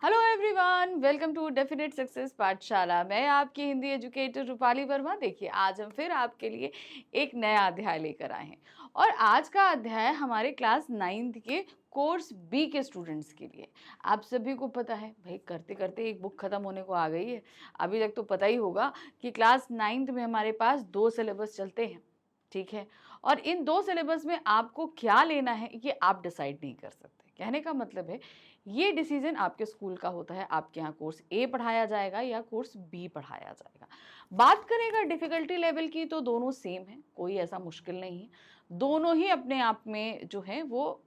Hello everyone, welcome to definite success Pathshala. मैं आपकी Hindi educator Rupali Verma. देखिए, आज हम फिर आपके लिए एक नया अध्याय लेकर आए हैं और आज का अध्याय हमारे क्लास 9th के कोर्स बी के स्टूडेंट्स के लिए। आप सभी को पता है भाई, करते करते एक बुक खत्म होने को आ गई है। अभी तक तो पता ही होगा कि क्लास 9th में हमारे पास 2 सिलेबस चलते हैं, ठीक है। और इन 2 सिलेबस में आपको क्या लेना है ये आप डिसाइड नहीं कर सकते। कहने का मतलब है ये डिसीजन आपके स्कूल का होता है, आपके यहाँ कोर्स ए पढ़ाया जाएगा या कोर्स बी पढ़ाया जाएगा। बात करेगा डिफिकल्टी लेवल की तो दोनों सेम है, कोई ऐसा मुश्किल नहीं है। दोनों ही अपने आप में जो है वो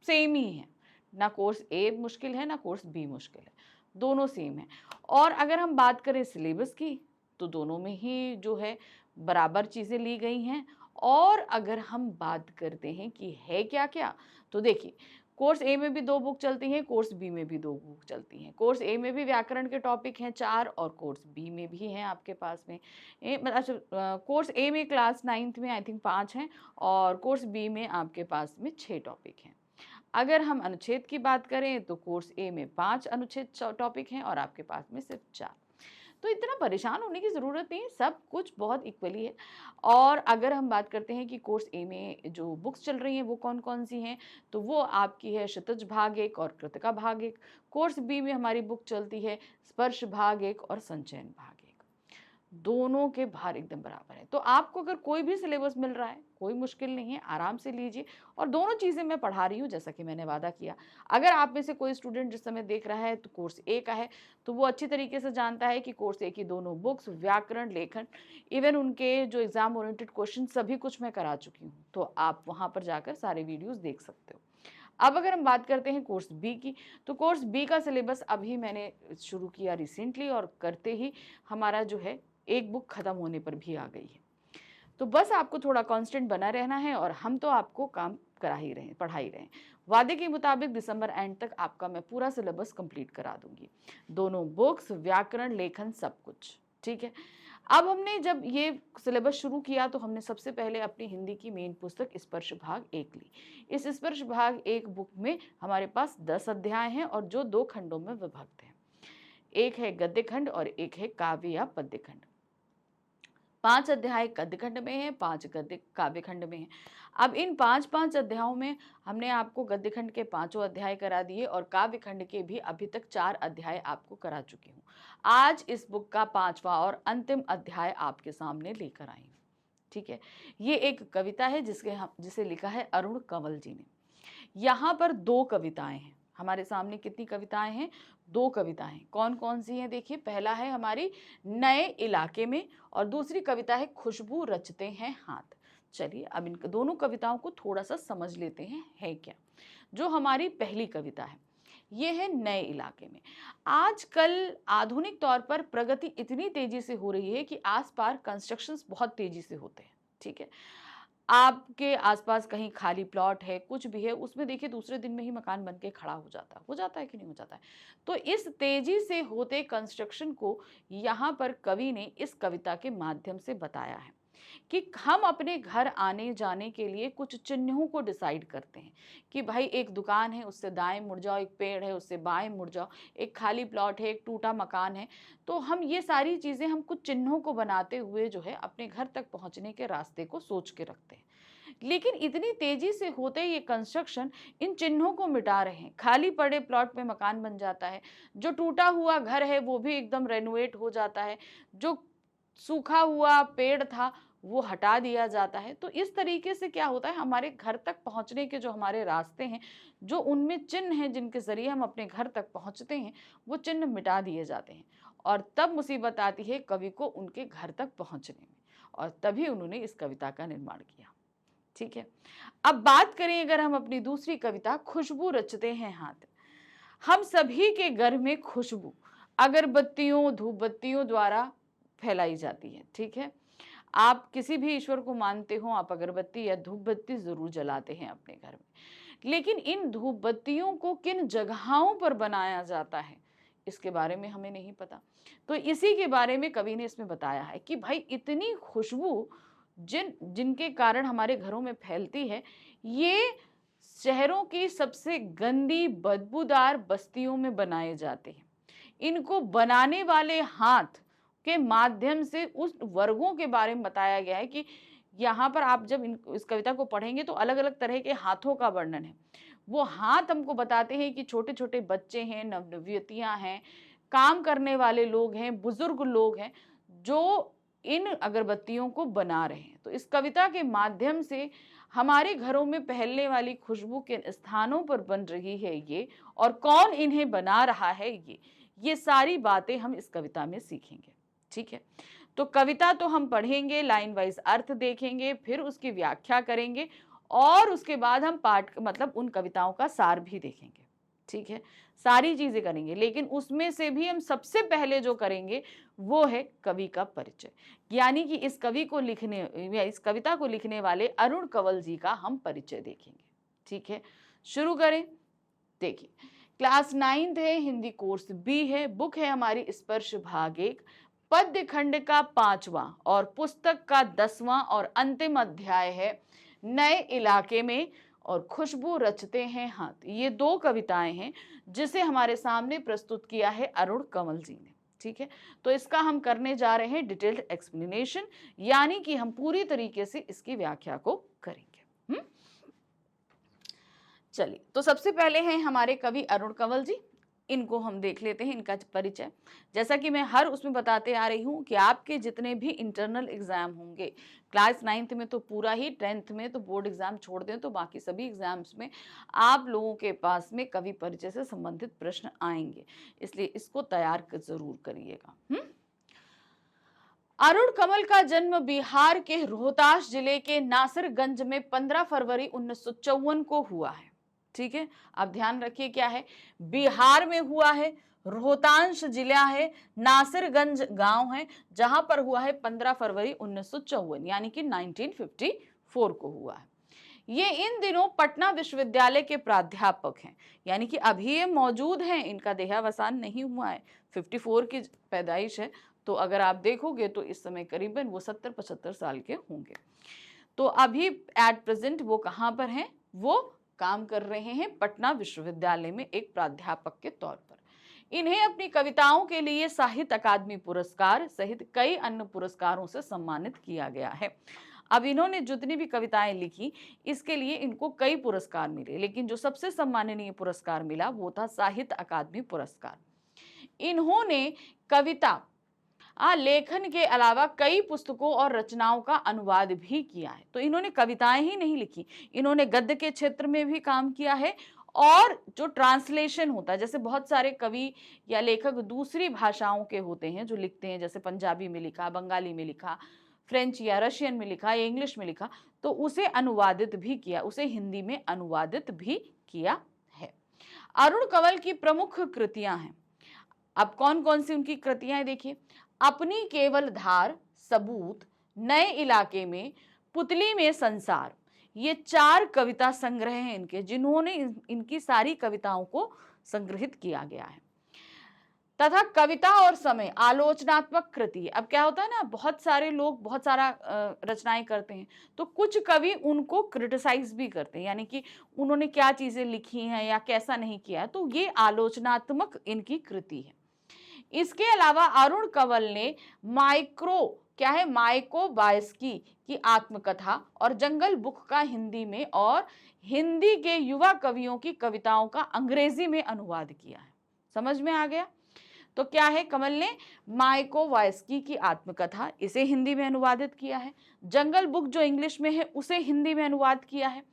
सेम ही है। ना कोर्स ए मुश्किल है ना कोर्स बी मुश्किल है, दोनों सेम है। और अगर हम बात करें सिलेबस की तो दोनों में ही जो है बराबर चीज़ें ली गई हैं। और अगर हम बात करते हैं कि है क्या क्या, तो देखिए, कोर्स ए में भी 2 बुक चलती हैं, कोर्स बी में भी 2 बुक चलती हैं। कोर्स ए में भी व्याकरण के टॉपिक हैं 4 और कोर्स बी में भी हैं आपके पास में कोर्स ए में क्लास 9th में आई थिंक 5 हैं और कोर्स बी में आपके पास में 6 टॉपिक हैं। अगर हम अनुच्छेद की बात करें तो कोर्स ए में 5 अनुच्छेद टॉपिक हैं और आपके पास में सिर्फ 4। तो इतना परेशान होने की ज़रूरत नहीं है, सब कुछ बहुत इक्वली है। और अगर हम बात करते हैं कि कोर्स ए में जो बुक्स चल रही हैं वो कौन कौन सी हैं, तो वो आपकी है क्षितिज भाग 1 और कृतिका भाग 1। कोर्स बी में हमारी बुक चलती है स्पर्श भाग 1 और संचयन भाग 1। दोनों के भार एकदम बराबर है। तो आपको अगर कोई भी सिलेबस मिल रहा है, कोई मुश्किल नहीं है, आराम से लीजिए। और दोनों चीज़ें मैं पढ़ा रही हूँ जैसा कि मैंने वादा किया। अगर आप में से कोई स्टूडेंट जिस समय देख रहा है तो कोर्स ए का है, तो वो अच्छी तरीके से जानता है कि कोर्स ए की दोनों बुक्स, व्याकरण, लेखन, इवन उनके जो एग्जाम ओरिएंटेड क्वेश्चन सभी कुछ मैं करा चुकी हूँ। तो आप वहाँ पर जाकर सारे वीडियोज़ देख सकते हो। अब अगर हम बात करते हैं कोर्स बी की, तो कोर्स बी का सिलेबस अभी मैंने शुरू किया रिसेंटली और करते ही हमारा जो है एक बुक खत्म होने पर भी आ गई है। तो बस आपको थोड़ा कांस्टेंट बना रहना है और हम तो आपको काम करा ही रहे हैं, पढ़ा ही रहे हैं। वादे के मुताबिक दिसंबर एंड तक आपका मैं पूरा सिलेबस कंप्लीट करा दूंगी, दोनों बुक्स, व्याकरण, लेखन, सब कुछ, ठीक है। अब हमने जब ये सिलेबस शुरू किया तो हमने सबसे पहले अपनी हिंदी की मेन पुस्तक स्पर्श भाग 1 ली। इस स्पर्श भाग 1 बुक में हमारे पास 10 अध्याय हैं और जो 2 खंडों में विभक्त हैं। एक है गद्य खंड और एक है काव्य या पद्य खंड। 5 अध्याय गद्य खंड में है, 5 गद्य काव्य खंड में है। अब इन 5-5 अध्यायों में हमने आपको गद्य खंड के 5 अध्याय करा दिए और काव्य खंड के भी अभी तक 4 अध्याय आपको करा चुकी हूँ। आज इस बुक का 5वां और अंतिम अध्याय आपके सामने लेकर आई हूँ, ठीक है। ये एक कविता है जिसे लिखा है अरुण कंवल जी ने। यहाँ पर 2 कविताएं हैं हमारे सामने। कितनी कविताएं हैं? 2 कविताएं। कौन कौन सी हैं? देखिए, पहला है हमारी नए इलाके में और दूसरी कविता है खुशबू रचते हैं हाथ। चलिए अब इन दोनों कविताओं को थोड़ा सा समझ लेते हैं है क्या। जो हमारी पहली कविता है ये है नए इलाके में। आजकल आधुनिक तौर पर प्रगति इतनी तेजी से हो रही है कि आसपास कंस्ट्रक्शंस बहुत तेजी से होते हैं, ठीक है। आपके आसपास कहीं खाली प्लॉट है, कुछ भी है, उसमें देखिए दूसरे दिन में ही मकान बन के खड़ा हो जाता है कि नहीं हो जाता है। तो इस तेजी से होते कंस्ट्रक्शन को यहाँ पर कवि ने इस कविता के माध्यम से बताया है कि हम अपने घर आने जाने के लिए कुछ चिन्हों को डिसाइड करते हैं कि भाई एक दुकान है उससे दाएं मुड़ जाओ, एक पेड़ है उससे बाएं मुड़ जाओ, एक खाली प्लॉट है, एक टूटा मकान है। तो हम ये सारी चीज़ें हम कुछ चिन्हों को बनाते हुए जो है अपने घर तक पहुंचने के रास्ते को सोच के रखते हैं। लेकिन इतनी तेजी से होते ये कंस्ट्रक्शन इन चिन्हों को मिटा रहे हैं। खाली पड़े प्लॉट में मकान बन जाता है, जो टूटा हुआ घर है वो भी एकदम रेनोवेट हो जाता है, जो सूखा हुआ पेड़ था वो हटा दिया जाता है। तो इस तरीके से क्या होता है, हमारे घर तक पहुंचने के जो हमारे रास्ते हैं, जो उनमें चिन्ह हैं जिनके जरिए हम अपने घर तक पहुंचते हैं, वो चिन्ह मिटा दिए जाते हैं। और तब मुसीबत आती है कवि को उनके घर तक पहुंचने में, और तभी उन्होंने इस कविता का निर्माण किया, ठीक है। अब बात करें अगर हम अपनी दूसरी कविता खुशबू रचते हैं हाथ। हम सभी के घर में खुशबू अगरबत्तियों, धूप बत्तियों द्वारा फैलाई जाती है, ठीक है। आप किसी भी ईश्वर को मानते हो, आप अगरबत्ती या धूप बत्ती जरूर जलाते हैं अपने घर में। लेकिन इन धूप बत्तियों को किन जगहों पर बनाया जाता है इसके बारे में हमें नहीं पता। तो इसी के बारे में कवि ने इसमें बताया है कि भाई इतनी खुशबू जिनके कारण हमारे घरों में फैलती है, ये शहरों की सबसे गंदी बदबूदार बस्तियों में बनाए जाते हैं। इनको बनाने वाले हाथ के माध्यम से उस वर्गों के बारे में बताया गया है कि यहाँ पर आप जब इस कविता को पढ़ेंगे तो अलग अलग तरह के हाथों का वर्णन है। वो हाथ हमको बताते हैं कि छोटे छोटे बच्चे हैं, नवयुवतियां हैं, काम करने वाले लोग हैं, बुजुर्ग लोग हैं, जो इन अगरबत्तियों को बना रहे हैं। तो इस कविता के माध्यम से हमारे घरों में फैलने वाली खुशबू के स्थानों पर बन रही है ये, और कौन इन्हें बना रहा है ये सारी बातें हम इस कविता में सीखेंगे। ठीक है, तो कविता तो हम पढ़ेंगे, लाइन वाइज अर्थ देखेंगे, फिर उसकी व्याख्या करेंगे, और उसके बाद हम पाठ मतलब उन कविताओं का सार भी देखेंगे। ठीक है, सारी चीजें करेंगे, लेकिन उसमें से भी हम सबसे पहले जो करेंगे वो है कवि का परिचय, यानी कि इस कवि को लिखने या इस कविता को लिखने वाले अरुण कंवल जी का हम परिचय देखेंगे। ठीक है, शुरू करें। देखिए, क्लास 9th है, हिंदी कोर्स बी है, बुक है हमारी स्पर्श भाग 1, पद्य खंड का 5वां और पुस्तक का 10वां और अंतिम अध्याय है नए इलाके में और खुशबू रचते हैं हाथ। ये 2 कविताएं हैं जिसे हमारे सामने प्रस्तुत किया है अरुण कंवल जी ने। ठीक है, तो इसका हम करने जा रहे हैं डिटेल्ड एक्सप्लेनेशन, यानी कि हम पूरी तरीके से इसकी व्याख्या को करेंगे। चलिए, तो सबसे पहले हैं हमारे कवि अरुण कंवल जी, इनको हम देख लेते हैं, इनका परिचय। जैसा कि मैं हर उसमें बताते आ रही हूँ कि आपके जितने भी इंटरनल एग्जाम होंगे, क्लास 9th में तो पूरा ही, 10th में तो बोर्ड एग्जाम छोड़ दें तो बाकी सभी एग्जाम्स में आप लोगों के पास में कवि परिचय से संबंधित प्रश्न आएंगे, इसलिए इसको तैयार जरूर करिएगा। अरुण कंवल का जन्म बिहार के रोहतास जिले के नासिरगंज में 15 फरवरी 1954 को हुआ है। ठीक है, अब ध्यान रखिए क्या है, बिहार में हुआ है, रोहतास जिला है, नासिरगंज गांव है, जहां पर हुआ है 15 फरवरी 1954 यानी कि 1954 को हुआ है। ये इन दिनों पटना विश्वविद्यालय के प्राध्यापक हैं, यानी कि अभी ये मौजूद हैं, इनका देहावसान नहीं हुआ है। 54 की पैदाइश है, तो अगर आप देखोगे तो इस समय करीबन वो 70-75 साल के होंगे। तो अभी एट प्रेजेंट वो कहाँ पर हैं, वो काम कर रहे हैं पटना विश्वविद्यालय में एक प्राध्यापक के तौर पर। इन्हें अपनी कविताओं के लिए साहित्य अकादमी पुरस्कार सहित कई अन्य पुरस्कारों से सम्मानित किया गया है। अब इन्होंने जितनी भी कविताएं लिखी, इसके लिए इनको कई पुरस्कार मिले, लेकिन जो सबसे सम्माननीय पुरस्कार मिला वो था साहित्य अकादमी पुरस्कार। इन्होंने कविता लेखन के अलावा कई पुस्तकों और रचनाओं का अनुवाद भी किया है। तो इन्होंने कविताएं ही नहीं लिखी, इन्होंने गद्य के क्षेत्र में भी काम किया है, और जो ट्रांसलेशन होता है, जैसे बहुत सारे कवि या लेखक दूसरी भाषाओं के होते हैं जो लिखते हैं, जैसे पंजाबी में लिखा, बंगाली में लिखा, फ्रेंच या रशियन में लिखा या इंग्लिश में लिखा, तो उसे अनुवादित भी किया, उसे हिंदी में अनुवादित भी किया है। अरुण कंवल की प्रमुख कृतियां हैं। अब कौन कौन सी उनकी कृतियां हैं देखिए, अपनी केवल धार, सबूत, नए इलाके में, पुतली में संसार, ये 4 कविता संग्रह हैं इनके, जिन्होंने इनकी सारी कविताओं को संग्रहित किया गया है। तथा कविता और समय आलोचनात्मक कृति। अब क्या होता है ना, बहुत सारे लोग बहुत सारा रचनाएं करते हैं, तो कुछ कवि उनको क्रिटिसाइज भी करते हैं, यानी कि उन्होंने क्या चीजें लिखी हैं या कैसा नहीं किया, तो ये आलोचनात्मक इनकी कृति है। इसके अलावा अरुण कंवल ने माइको बायस्की की आत्मकथा और जंगल बुक का हिंदी में और हिंदी के युवा कवियों की कविताओं का अंग्रेजी में अनुवाद किया है। समझ में आ गया? तो क्या है, कंवल ने माइको वायस्की की आत्मकथा, इसे हिंदी में अनुवादित किया है, जंगल बुक जो इंग्लिश में है उसे हिंदी में अनुवाद किया है।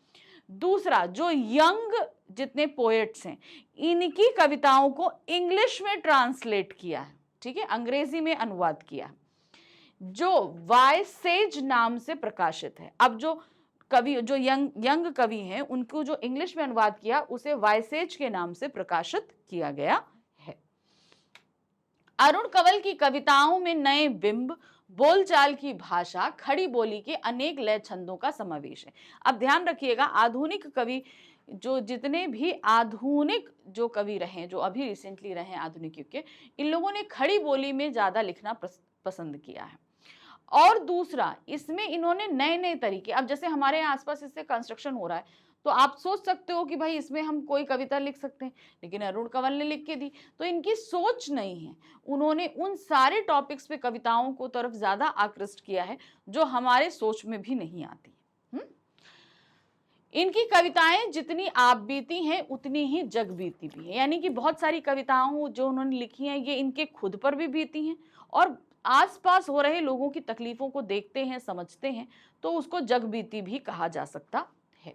दूसरा, जो यंग जितने पोएट्स हैं, इनकी कविताओं को इंग्लिश में ट्रांसलेट किया है, ठीक है, अंग्रेजी में अनुवाद किया, जो वायसेज नाम से प्रकाशित है। अब जो कवि, जो यंग कवि हैं, उनको जो इंग्लिश में अनुवाद किया उसे वायसेज के नाम से प्रकाशित किया गया है। अरुण कंवल की कविताओं में नए बिंब, बोलचाल की भाषा, खड़ी बोली के अनेक लय छंदों का समावेश है। अब ध्यान रखिएगा, आधुनिक कवि, जो जितने भी आधुनिक जो कवि रहे, जो अभी रिसेंटली रहे आधुनिक युग के, इन लोगों ने खड़ी बोली में ज्यादा लिखना पसंद किया है। और दूसरा, इसमें इन्होंने नए नए तरीके, अब जैसे हमारे आसपास इससे कंस्ट्रक्शन हो रहा है, तो आप सोच सकते हो कि भाई इसमें हम कोई कविता लिख सकते हैं, लेकिन अरुण कंवल ने लिख के दी। तो इनकी सोच नहीं है, उन्होंने उन सारे टॉपिक्स पे कविताओं को तरफ ज्यादा आकृष्ट किया है जो हमारे सोच में भी नहीं आती। इनकी कविताएं जितनी आप बीती हैं उतनी ही जग बीती भी है, यानी कि बहुत सारी कविताओं जो उन्होंने लिखी हैं ये इनके खुद पर भी बीती हैं और आसपास हो रहे लोगों की तकलीफों को देखते हैं, समझते हैं, तो उसको जग बीती भी कहा जा सकता है।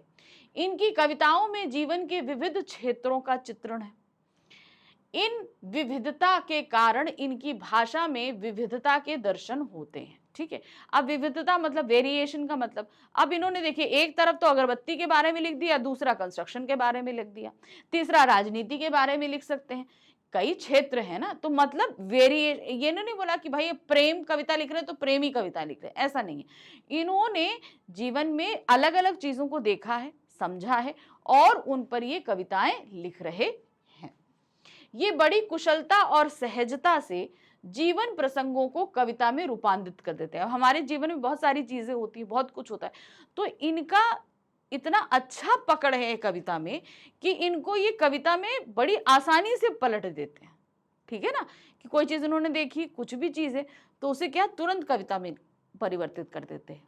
इनकी कविताओं में जीवन के विविध क्षेत्रों का चित्रण है। इन विविधता के कारण इनकी भाषा में विविधता के दर्शन होते हैं। ठीक है, अब विविधता मतलब वेरिएशन का मतलब, अब इन्होंने देखिए एक तरफ तो अगरबत्ती के बारे में लिख दिया, दूसरा कंस्ट्रक्शन के बारे में लिख दिया, तीसरा राजनीति के बारे में लिख सकते हैं, कई क्षेत्र है ना, तो मतलब ये नहीं बोला कि भाई प्रेम कविता लिख रहे हैं तो प्रेमी कविता लिख रहे हैं, ऐसा नहीं है। इन्होंने जीवन में अलग अलग चीजों को देखा है, समझा है और उन पर ये कविताएं लिख रहे हैं। ये बड़ी कुशलता और सहजता से जीवन प्रसंगों को कविता में रूपांतरित कर देते हैं। हमारे जीवन में बहुत सारी चीजें होती है, बहुत कुछ होता है, तो इनका इतना अच्छा पकड़ है कविता में कि इनको ये कविता में बड़ी आसानी से पलट देते हैं। ठीक है ना, कि कोई चीज उन्होंने देखी, कुछ भी चीज है, तो उसे क्या तुरंत कविता में परिवर्तित कर देते हैं।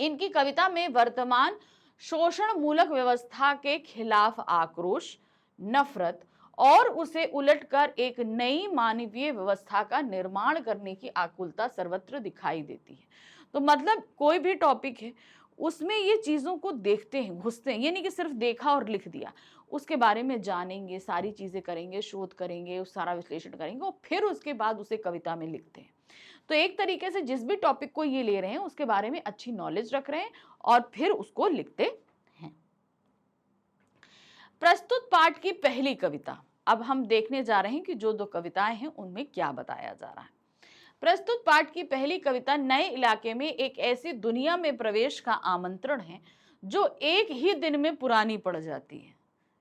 इनकी कविता में वर्तमान शोषण मूलक व्यवस्था के खिलाफ आक्रोश, नफरत और उसे उलटकर एक नई मानवीय व्यवस्था का निर्माण करने की आकुलता सर्वत्र दिखाई देती है। तो मतलब कोई भी टॉपिक है उसमें ये चीजों को देखते हैं, घुसते हैं, ये नहीं कि सिर्फ देखा और लिख दिया, उसके बारे में जानेंगे, सारी चीजें करेंगे, शोध करेंगे, उस सारा विश्लेषण करेंगे और फिर उसके बाद उसे कविता में लिखते हैं। तो एक तरीके से जिस भी टॉपिक को ये ले रहे हैं उसके बारे में अच्छी नॉलेज रख रहे हैं और फिर उसको लिखते हैं। प्रस्तुत पाठ की पहली कविता, अब हम देखने जा रहे हैं कि जो दो कविताएं हैं उनमें क्या बताया जा रहा है। प्रस्तुत पाठ की पहली कविता नए इलाके में एक ऐसी दुनिया में प्रवेश का आमंत्रण है जो एक ही दिन में पुरानी पड़ जाती है।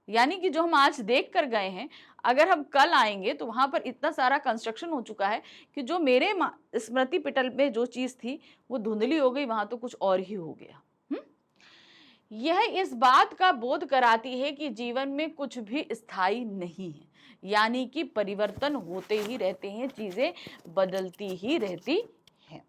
यानी कि जो हम आज देख कर गए हैं, अगर हम कल आएंगे तो वहां पर इतना सारा कंस्ट्रक्शन हो चुका है कि जो मेरे स्मृति पटल में जो चीज थी वो धुंधली हो गई, वहां तो कुछ और ही हो गया। यह इस बात का बोध कराती है कि जीवन में कुछ भी स्थायी नहीं है, यानी कि परिवर्तन होते ही रहते हैं, चीजें बदलती ही रहती हैं।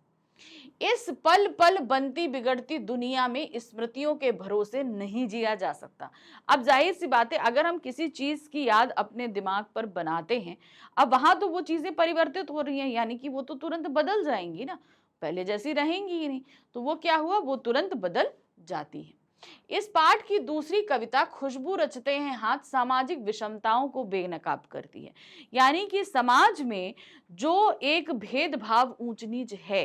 इस पल पल बनती बिगड़ती दुनिया में स्मृतियों के भरोसे नहीं जिया जा सकता। अब जाहिर सी बात है, अगर हम किसी चीज की याद अपने दिमाग पर बनाते हैं, अब वहां तो वो चीजें परिवर्तित हो रही हैं, यानी कि वो तो तुरंत बदल जाएंगी ना, पहले जैसी रहेंगी ही नहीं, तो वो क्या हुआ, वो तुरंत बदल जाती है। इस पाठ की दूसरी कविता खुशबू रचते हैं हाथ सामाजिक विषमताओं को बेनकाब करती है। यानी कि समाज में जो एक भेदभाव, ऊंच नीच है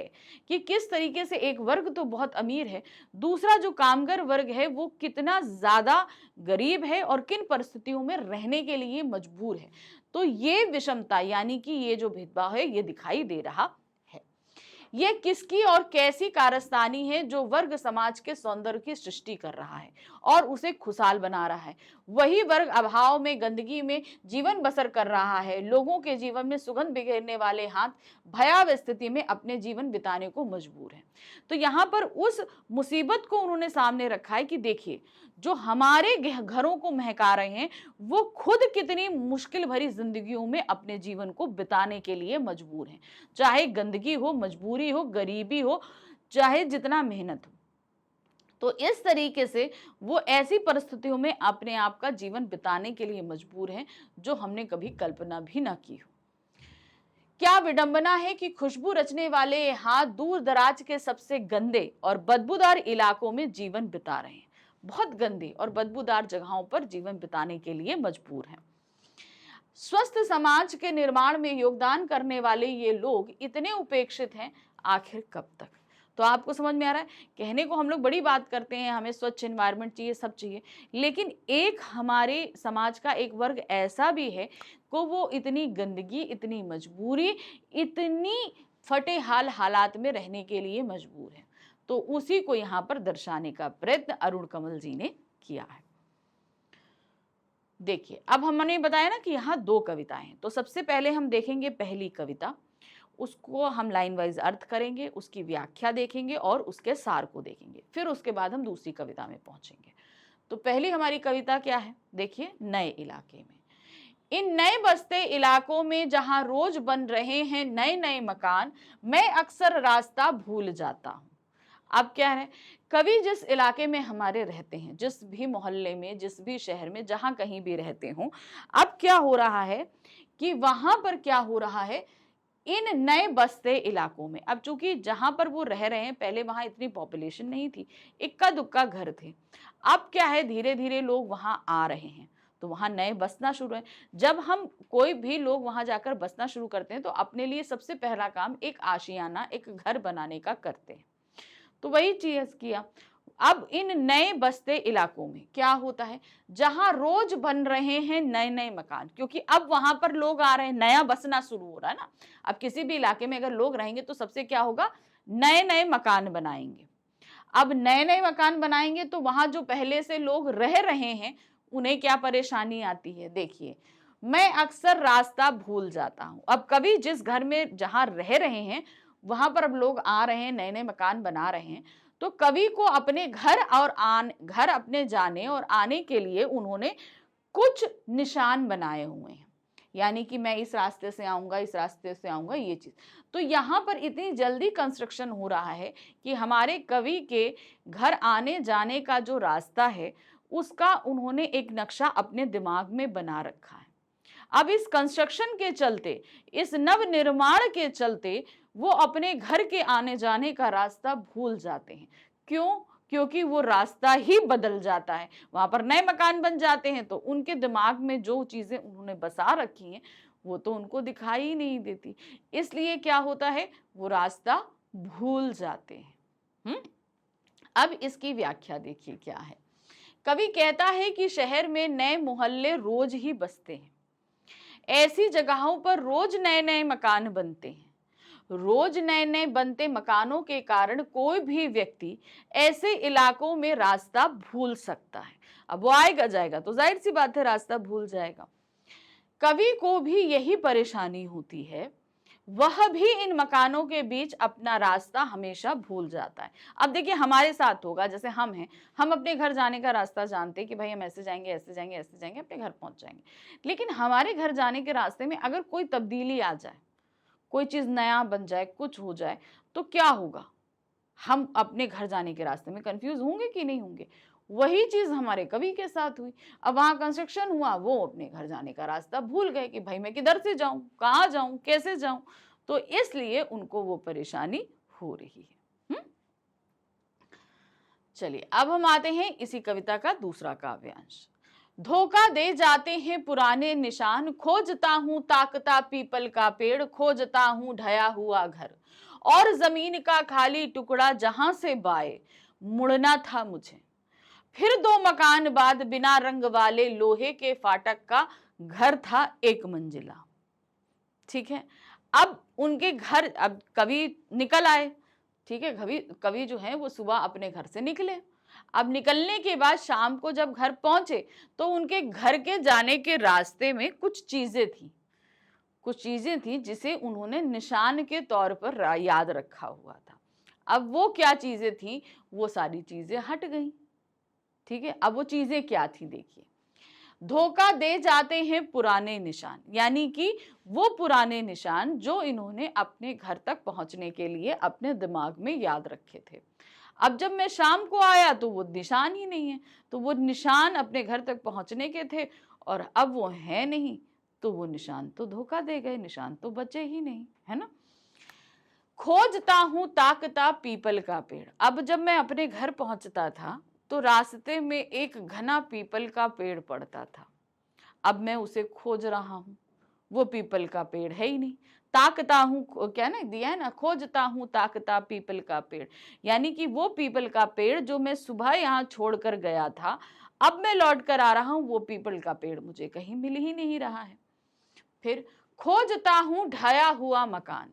कि किस तरीके से एक वर्ग तो बहुत अमीर है, दूसरा जो कामगर वर्ग है वो कितना ज्यादा गरीब है और किन परिस्थितियों में रहने के लिए मजबूर है। तो ये विषमता यानी कि ये जो भेदभाव है ये दिखाई दे रहा है। यह किसकी और कैसी कारस्तानी है जो वर्ग समाज के सौंदर्य की सृष्टि कर रहा है और उसे खुशहाल बना रहा है। वही वर्ग अभाव में, गंदगी में जीवन बसर कर रहा है। लोगों के जीवन में सुगंध बिखेरने वाले हाथ भयावह स्थिति में अपने जीवन बिताने को मजबूर हैं। तो यहाँ पर उस मुसीबत को उन्होंने सामने रखा है कि देखिए, जो हमारे घरों को महका रहे हैं वो खुद कितनी मुश्किल भरी जिंदगियों में अपने जीवन को बिताने के लिए मजबूर हैं, चाहे गंदगी हो, मजबूरी हो, गरीबी हो, चाहे जितना मेहनत हो। तो इस तरीके से वो ऐसी परिस्थितियों में अपने आप का जीवन बिताने के लिए मजबूर हैं जो हमने कभी कल्पना भी ना की हो। क्या विडंबना है कि खुशबू रचने वाले हाथ दूर दराज के सबसे गंदे और बदबूदार इलाकों में जीवन बिता रहे हैं, बहुत गंदी और बदबूदार जगहों पर जीवन बिताने के लिए मजबूर हैं। स्वस्थ समाज के निर्माण में योगदान करने वाले ये लोग इतने उपेक्षित हैं, आखिर कब तक। तो आपको समझ में आ रहा है, कहने को हम लोग बड़ी बात करते हैं, हमें स्वच्छ एनवायरनमेंट चाहिए, सब चाहिए, लेकिन एक हमारे समाज का एक वर्ग ऐसा भी है को वो इतनी गंदगी, इतनी मजबूरी, इतनी फटे हालात में रहने के लिए मजबूर है। तो उसी को यहाँ पर दर्शाने का प्रयत्न अरुण कंवल जी ने किया है। देखिए, अब हमने बताया ना कि यहाँ दो कविताएं हैं, तो सबसे पहले हम देखेंगे पहली कविता, उसको हम लाइन वाइज अर्थ करेंगे, उसकी व्याख्या देखेंगे और उसके सार को देखेंगे, फिर उसके बाद हम दूसरी कविता में पहुंचेंगे। तो पहली हमारी कविता क्या है, देखिए, नए इलाके में। इन नए बसते इलाकों में जहां रोज बन रहे हैं नए नए मकान, मैं अक्सर रास्ता भूल जाता हूं। अब क्या है, कवि जिस इलाके में हमारे रहते हैं, जिस भी मोहल्ले में, जिस भी शहर में, जहां कहीं भी रहते हो, अब क्या हो रहा है कि वहां पर क्या हो रहा है, इन नए बसते इलाकों में, अब चूंकि जहां पर वो रह रहे हैं पहले वहां इतनी पॉपुलेशन नहीं थी, इक्का दुक्का घर थे। अब क्या है, धीरे धीरे लोग वहां आ रहे हैं, तो वहां नए बसना शुरू है। जब हम कोई भी लोग वहां जाकर बसना शुरू करते हैं तो अपने लिए सबसे पहला काम एक आशियाना, एक घर बनाने का करते हैं। तो वही चीज किया। अब इन नए बसते इलाकों में क्या होता है, जहां रोज बन रहे हैं नए नए मकान, क्योंकि अब वहां पर लोग आ रहे हैं, नया बसना शुरू हो रहा है ना। अब किसी भी इलाके में अगर लोग रहेंगे तो सबसे क्या होगा, नए नए मकान बनाएंगे। अब नए नए मकान बनाएंगे तो वहां जो पहले से लोग रह रहे हैं उन्हें क्या परेशानी आती है, देखिए, मैं अक्सर रास्ता भूल जाता हूं। अब कभी जिस घर में जहां रह रहे हैं वहां पर अब लोग आ रहे हैं, नए नए मकान बना रहे हैं, तो कवि को अपने घर अपने जाने और आने के लिए उन्होंने कुछ निशान बनाए हुए हैं, यानी कि मैं इस रास्ते से आऊंगा, इस रास्ते से आऊंगा, ये चीज। तो यहाँ पर इतनी जल्दी कंस्ट्रक्शन हो रहा है कि हमारे कवि के घर आने जाने का जो रास्ता है उसका उन्होंने एक नक्शा अपने दिमाग में बना रखा है। अब इस कंस्ट्रक्शन के चलते, इस नव निर्माण के चलते वो अपने घर के आने जाने का रास्ता भूल जाते हैं। क्यों? क्योंकि वो रास्ता ही बदल जाता है, वहां पर नए मकान बन जाते हैं, तो उनके दिमाग में जो चीजें उन्होंने बसा रखी हैं वो तो उनको दिखाई ही नहीं देती, इसलिए क्या होता है, वो रास्ता भूल जाते हैं। अब इसकी व्याख्या देखिए क्या है। कवि कहता है कि शहर में नए मोहल्ले रोज ही बसते हैं, ऐसी जगहों पर रोज नए नए मकान बनते हैं। रोज नए नए बनते मकानों के कारण कोई भी व्यक्ति ऐसे इलाकों में रास्ता भूल सकता है। अब वो आएगा जाएगा तो जाहिर सी बात है रास्ता भूल जाएगा। कवि को भी यही परेशानी होती है, वह भी इन मकानों के बीच अपना रास्ता हमेशा भूल जाता है। अब देखिए हमारे साथ होगा, जैसे हम हैं, हम अपने घर जाने का रास्ता जानते हैं कि भाई हम ऐसे जाएंगे, ऐसे जाएंगे, ऐसे जाएंगे, अपने घर पहुंच जाएंगे। लेकिन हमारे घर जाने के रास्ते में अगर कोई तब्दीली आ जाए, कोई चीज नया बन जाए, कुछ हो जाए, तो क्या होगा, हम अपने घर जाने के रास्ते में कंफ्यूज होंगे कि नहीं होंगे। वही चीज हमारे कवि के साथ हुई। अब वहां कंस्ट्रक्शन हुआ, वो अपने घर जाने का रास्ता भूल गए कि भाई मैं किधर से जाऊं, कहाँ जाऊं, कैसे जाऊं, तो इसलिए उनको वो परेशानी हो रही है। चलिए अब हम आते हैं इसी कविता का दूसरा काव्यांश। धोखा दे जाते हैं पुराने निशान, खोजता हूं ताकता पीपल का पेड़, खोजता हूं ढया हुआ घर और जमीन का खाली टुकड़ा जहां से बाए मुड़ना था मुझे। फिर 2 मकान बाद बिना रंग वाले लोहे के फाटक का घर था 1 मंजिला। ठीक है, अब उनके घर, अब कवि निकल आए, ठीक है, कवि जो है वो सुबह अपने घर से निकले। अब निकलने के बाद शाम को जब घर पहुंचे तो उनके घर के जाने के रास्ते में कुछ चीजें थी जिसे उन्होंने निशान के तौर पर याद रखा हुआ था। अब वो क्या चीजें थी, वो सारी चीजें हट गई। ठीक है, अब वो चीजें क्या थी, देखिए, धोखा दे जाते हैं पुराने निशान, यानी कि वो पुराने निशान जो इन्होंने अपने घर तक पहुंचने के लिए अपने दिमाग में याद रखे थे। अब जब मैं शाम को आया तो वो निशान ही नहीं है, तो वो निशान अपने घर तक पहुंचने के थे और अब वो है नहीं, तो वो निशान तो धोखा दे गए, निशान तो बचे ही नहीं, है ना। खोजता हूं ताकता पीपल का पेड़। अब जब मैं अपने घर पहुंचता था तो रास्ते में एक घना पीपल का पेड़ पड़ता था। अब मैं उसे खोज रहा हूं, वो पीपल का पेड़ है ही नहीं। ताकता हूं, क्या ना दिया है ना, खोजता हूं ताकता पीपल का पेड़, यानी कि वो पीपल का पेड़ जो मैं सुबह यहाँ छोड़कर गया था, अब मैं लौट कर आ रहा हूं, वो पीपल का पेड़ मुझे कहीं मिल ही नहीं रहा है। फिर खोजता हूं ढाया हुआ मकान।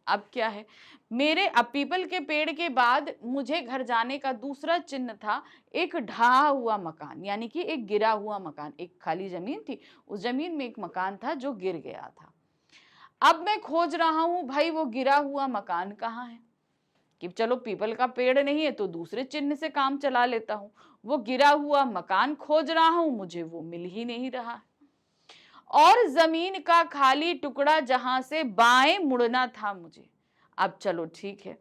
अब क्या है, मेरे अब पीपल के पेड़ के बाद मुझे घर जाने का दूसरा चिन्ह था एक ढहा हुआ मकान, यानी कि एक गिरा हुआ मकान, एक खाली जमीन थी, उस जमीन में एक मकान था जो गिर गया था। अब मैं खोज रहा हूं भाई वो गिरा हुआ मकान कहाँ है। कि चलो पीपल का पेड़ नहीं है तो दूसरे चिन्ह से काम चला लेता हूं। वो गिरा हुआ मकान खोज रहा हूं, मुझे वो मिल ही नहीं रहा है। और जमीन का खाली टुकड़ा जहां से बाएं मुड़ना था मुझे। अब चलो ठीक है,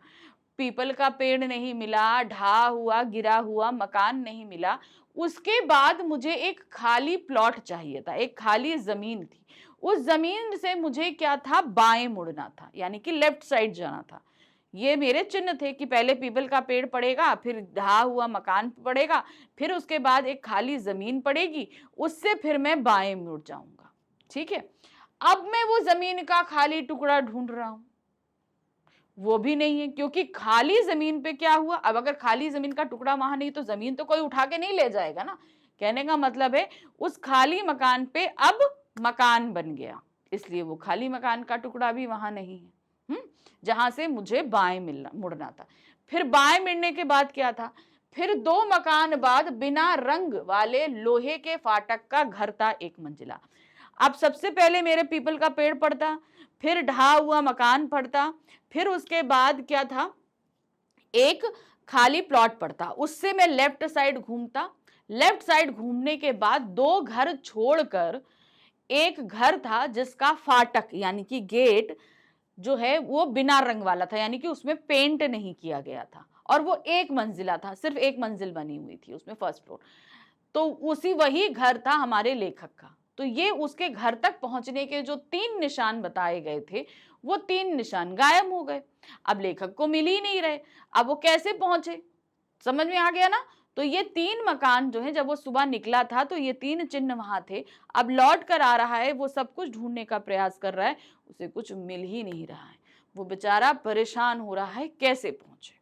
पीपल का पेड़ नहीं मिला, ढहा हुआ गिरा हुआ मकान नहीं मिला, उसके बाद मुझे एक खाली प्लॉट चाहिए था, एक खाली जमीन थी। उस जमीन से मुझे क्या था, बाएं मुड़ना था, यानी कि लेफ्ट साइड जाना था। ये मेरे चिन्ह थे कि पहले पीपल का पेड़ पड़ेगा, फिर ढहा हुआ मकान पड़ेगा, फिर उसके बाद एक खाली जमीन पड़ेगी, उससे फिर मैं बाएं मुड़ जाऊंगा। ठीक है, अब मैं वो जमीन का खाली टुकड़ा ढूंढ रहा हूं, वो भी नहीं है, क्योंकि खाली जमीन पे क्या हुआ, अब अगर खाली जमीन का टुकड़ा वहां नहीं तो जमीन तो कोई उठा के नहीं ले जाएगा ना। कहने का मतलब है उस खाली मकान पे अब मकान बन गया, इसलिए वो खाली मकान का टुकड़ा भी वहां नहीं है। जहां से मुझे बाएं मुड़ना था। फिर बाएं मुड़ने के बाद क्या था, फिर 2 मकान बाद बिना रंग वाले लोहे के फाटक का घर था, 1 मंजिला। अब सबसे पहले मेरे पीपल का पेड़ पड़ता, फिर ढहा हुआ मकान पड़ता, फिर उसके बाद क्या था, एक खाली प्लॉट पड़ता, उससे मैं लेफ्ट साइड घूमता। लेफ्ट साइड घूमने के बाद 2 घर छोड़कर एक घर था जिसका फाटक यानी कि गेट जो है वो बिना रंग वाला था, यानी कि उसमें पेंट नहीं किया गया था, और वो 1 मंजिला था, सिर्फ 1 मंजिल बनी हुई थी उसमें, फर्स्ट फ्लोर। तो उसी वही घर था हमारे लेखक का। तो ये उसके घर तक पहुंचने के जो 3 निशान बताए गए थे, वो 3 निशान गायब हो गए। अब लेखक को मिल ही नहीं रहे, अब वो कैसे पहुंचे, समझ में आ गया ना। तो ये 3 मकान जो है, जब वो सुबह निकला था तो ये 3 चिन्ह वहां थे, अब लौट कर आ रहा है, वो सब कुछ ढूंढने का प्रयास कर रहा है, उसे कुछ मिल ही नहीं रहा है, वो बेचारा परेशान हो रहा है, कैसे पहुंचे।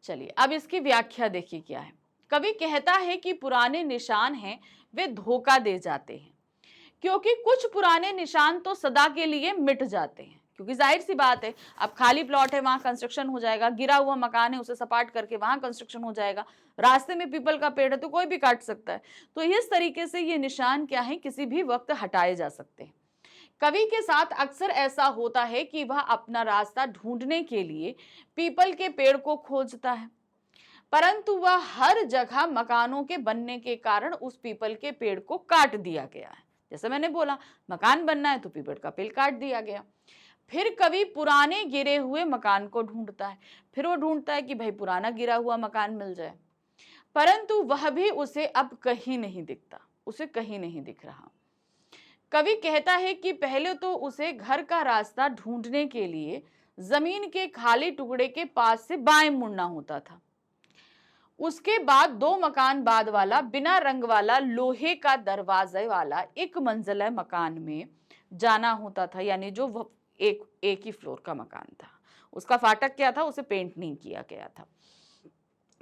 चलिए अब इसकी व्याख्या देखिए क्या है। कवि कहता है कि पुराने निशान हैं वे धोखा दे जाते हैं, क्योंकि कुछ पुराने निशान तो सदा के लिए मिट जाते हैं, क्योंकि जाहिर सी बात है अब खाली प्लॉट है वहां कंस्ट्रक्शन हो जाएगा, गिरा हुआ मकान है उसे सपाट करके वहां कंस्ट्रक्शन हो जाएगा, रास्ते में पीपल का पेड़ है तो कोई भी काट सकता है। तो इस तरीके से ये निशान क्या है, किसी भी वक्त हटाए जा सकते हैं। कवि के साथ अक्सर ऐसा होता है कि वह अपना रास्ता ढूंढने के लिए पीपल के पेड़ को खोजता है, परंतु वह हर जगह मकानों के बनने के कारण उस पीपल के पेड़ को काट दिया गया है। जैसे मैंने बोला मकान बनना है तो पीपल का पेड़ काट दिया गया। फिर कवि पुराने गिरे हुए मकान को ढूंढता है, फिर वो ढूंढता है कि भाई पुराना गिरा हुआ मकान मिल जाए, परंतु वह भी उसे अब कहीं नहीं दिखता, उसे कहीं नहीं दिख रहा। कवि कहता है कि पहले तो उसे घर का रास्ता ढूंढने के लिए जमीन के खाली टुकड़े के पास से बाएं मुड़ना होता था, उसके बाद 2 मकान बाद वाला बिना रंग वाला लोहे का दरवाजे वाला 1 मंजिला मकान में जाना होता था, यानी जो एक ही फ्लोर का मकान था, उसका फाटक क्या था, उसे पेंट नहीं किया गया था।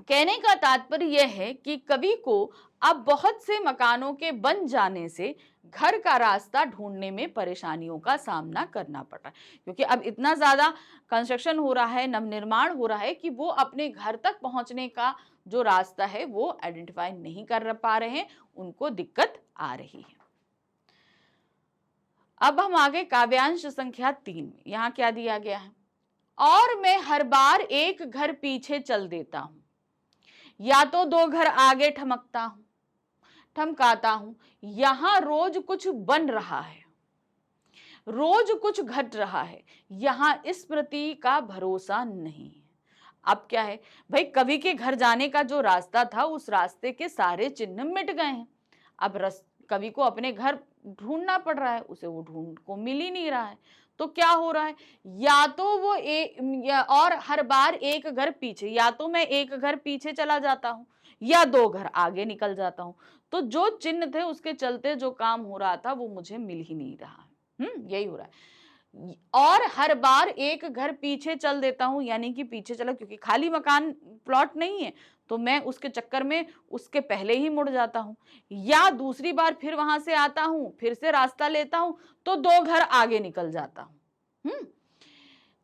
कहने का तात्पर्य यह है कि कवि को अब बहुत से मकानों के बन जाने से घर का रास्ता ढूंढने में परेशानियों का सामना करना पड़ रहा है, क्योंकि अब इतना ज्यादा कंस्ट्रक्शन हो रहा है, नवनिर्माण हो रहा है कि वो अपने घर तक पहुंचने का जो रास्ता है वो आइडेंटिफाई नहीं कर पा रहे हैं, उनको दिक्कत आ रही है। अब हम आगे काव्यांश संख्या 3 में, यहां क्या दिया गया है, और मैं हर बार एक घर पीछे चल देता हूं, या तो 2 घर आगे ठमकाता हूं, यहां रोज कुछ बन रहा है, रोज कुछ घट रहा है, यहां इस प्रति का भरोसा नहीं है। अब क्या है भाई, कवि के घर जाने का जो रास्ता था उस रास्ते के सारे चिन्ह मिट गए हैं, अब कवि को अपने घर ढूंढना पड़ रहा है, उसे वो ढूंढ को मिल ही नहीं रहा है। तो क्या हो रहा है, या तो वो और हर बार एक घर पीछे, या तो मैं एक घर पीछे चला जाता हूं या 2 घर आगे निकल जाता हूं, तो जो चिन्ह थे उसके चलते जो काम हो रहा था वो मुझे मिल ही नहीं रहा है। यही हो रहा है। और हर बार एक घर पीछे चल देता हूं, यानी कि पीछे चला, क्योंकि खाली मकान प्लॉट नहीं है तो मैं उसके चक्कर में उसके पहले ही मुड़ जाता हूं, या दूसरी बार फिर वहां से आता हूं, फिर से रास्ता लेता हूं तो 2 घर आगे निकल जाता हूं,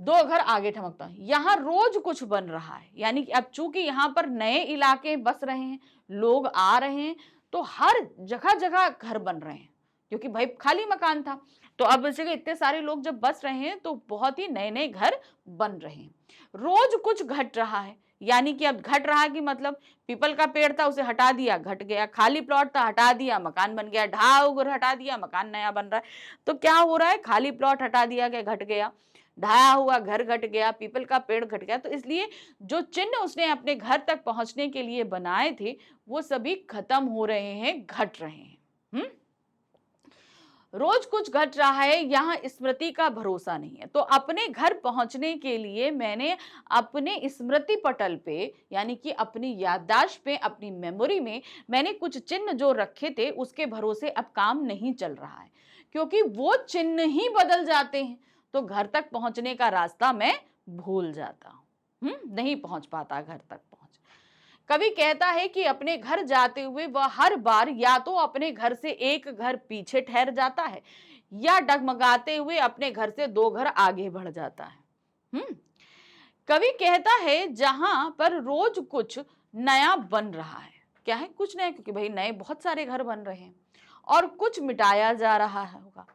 2 घर आगे ठमकता हूं। यहां रोज कुछ बन रहा है, यानी कि अब चूंकि यहां पर नए इलाके बस रहे हैं, लोग आ रहे हैं, तो हर जगह जगह घर बन रहे हैं, क्योंकि भाई खाली मकान था। तो अब जगह इतने सारे लोग जब बस रहे हैं तो बहुत ही नए नए घर बन रहे हैं। रोज कुछ घट रहा है, यानी कि अब घट रहा है कि मतलब पीपल का पेड़ था उसे हटा दिया, घट गया, खाली प्लॉट था हटा दिया, मकान बन गया, ढाह हटा दिया, मकान नया बन रहा है। तो क्या हो रहा है, खाली प्लॉट हटा दिया गया, घट गया, ढाया हुआ घर घट गया, पीपल का पेड़ घट गया। तो इसलिए जो चिन्ह उसने अपने घर तक पहुंचने के लिए बनाए थे वो सभी खत्म हो रहे हैं, घट रहे हैं। रोज कुछ घट रहा है, यहाँ स्मृति का भरोसा नहीं है। तो अपने घर पहुंचने के लिए मैंने अपने स्मृति पटल पे, यानी कि अपनी याददाश्त पे, अपनी मेमोरी में मैंने कुछ चिन्ह जो रखे थे उसके भरोसे अब काम नहीं चल रहा है, क्योंकि वो चिन्ह ही बदल जाते हैं। तो घर तक पहुंचने का रास्ता मैं भूल जाता हूँ, नहीं पहुंच पाता घर तक पहुंच। कवि कहता है कि अपने घर जाते हुए वह हर बार या तो अपने घर से एक घर पीछे ठहर जाता है या डगमगाते हुए अपने घर से 2 घर आगे बढ़ जाता है। कवि कहता है जहां पर रोज कुछ नया बन रहा है, क्या है कुछ नया, क्योंकि भाई नए बहुत सारे घर बन रहे हैं, और कुछ मिटाया जा रहा है होगा,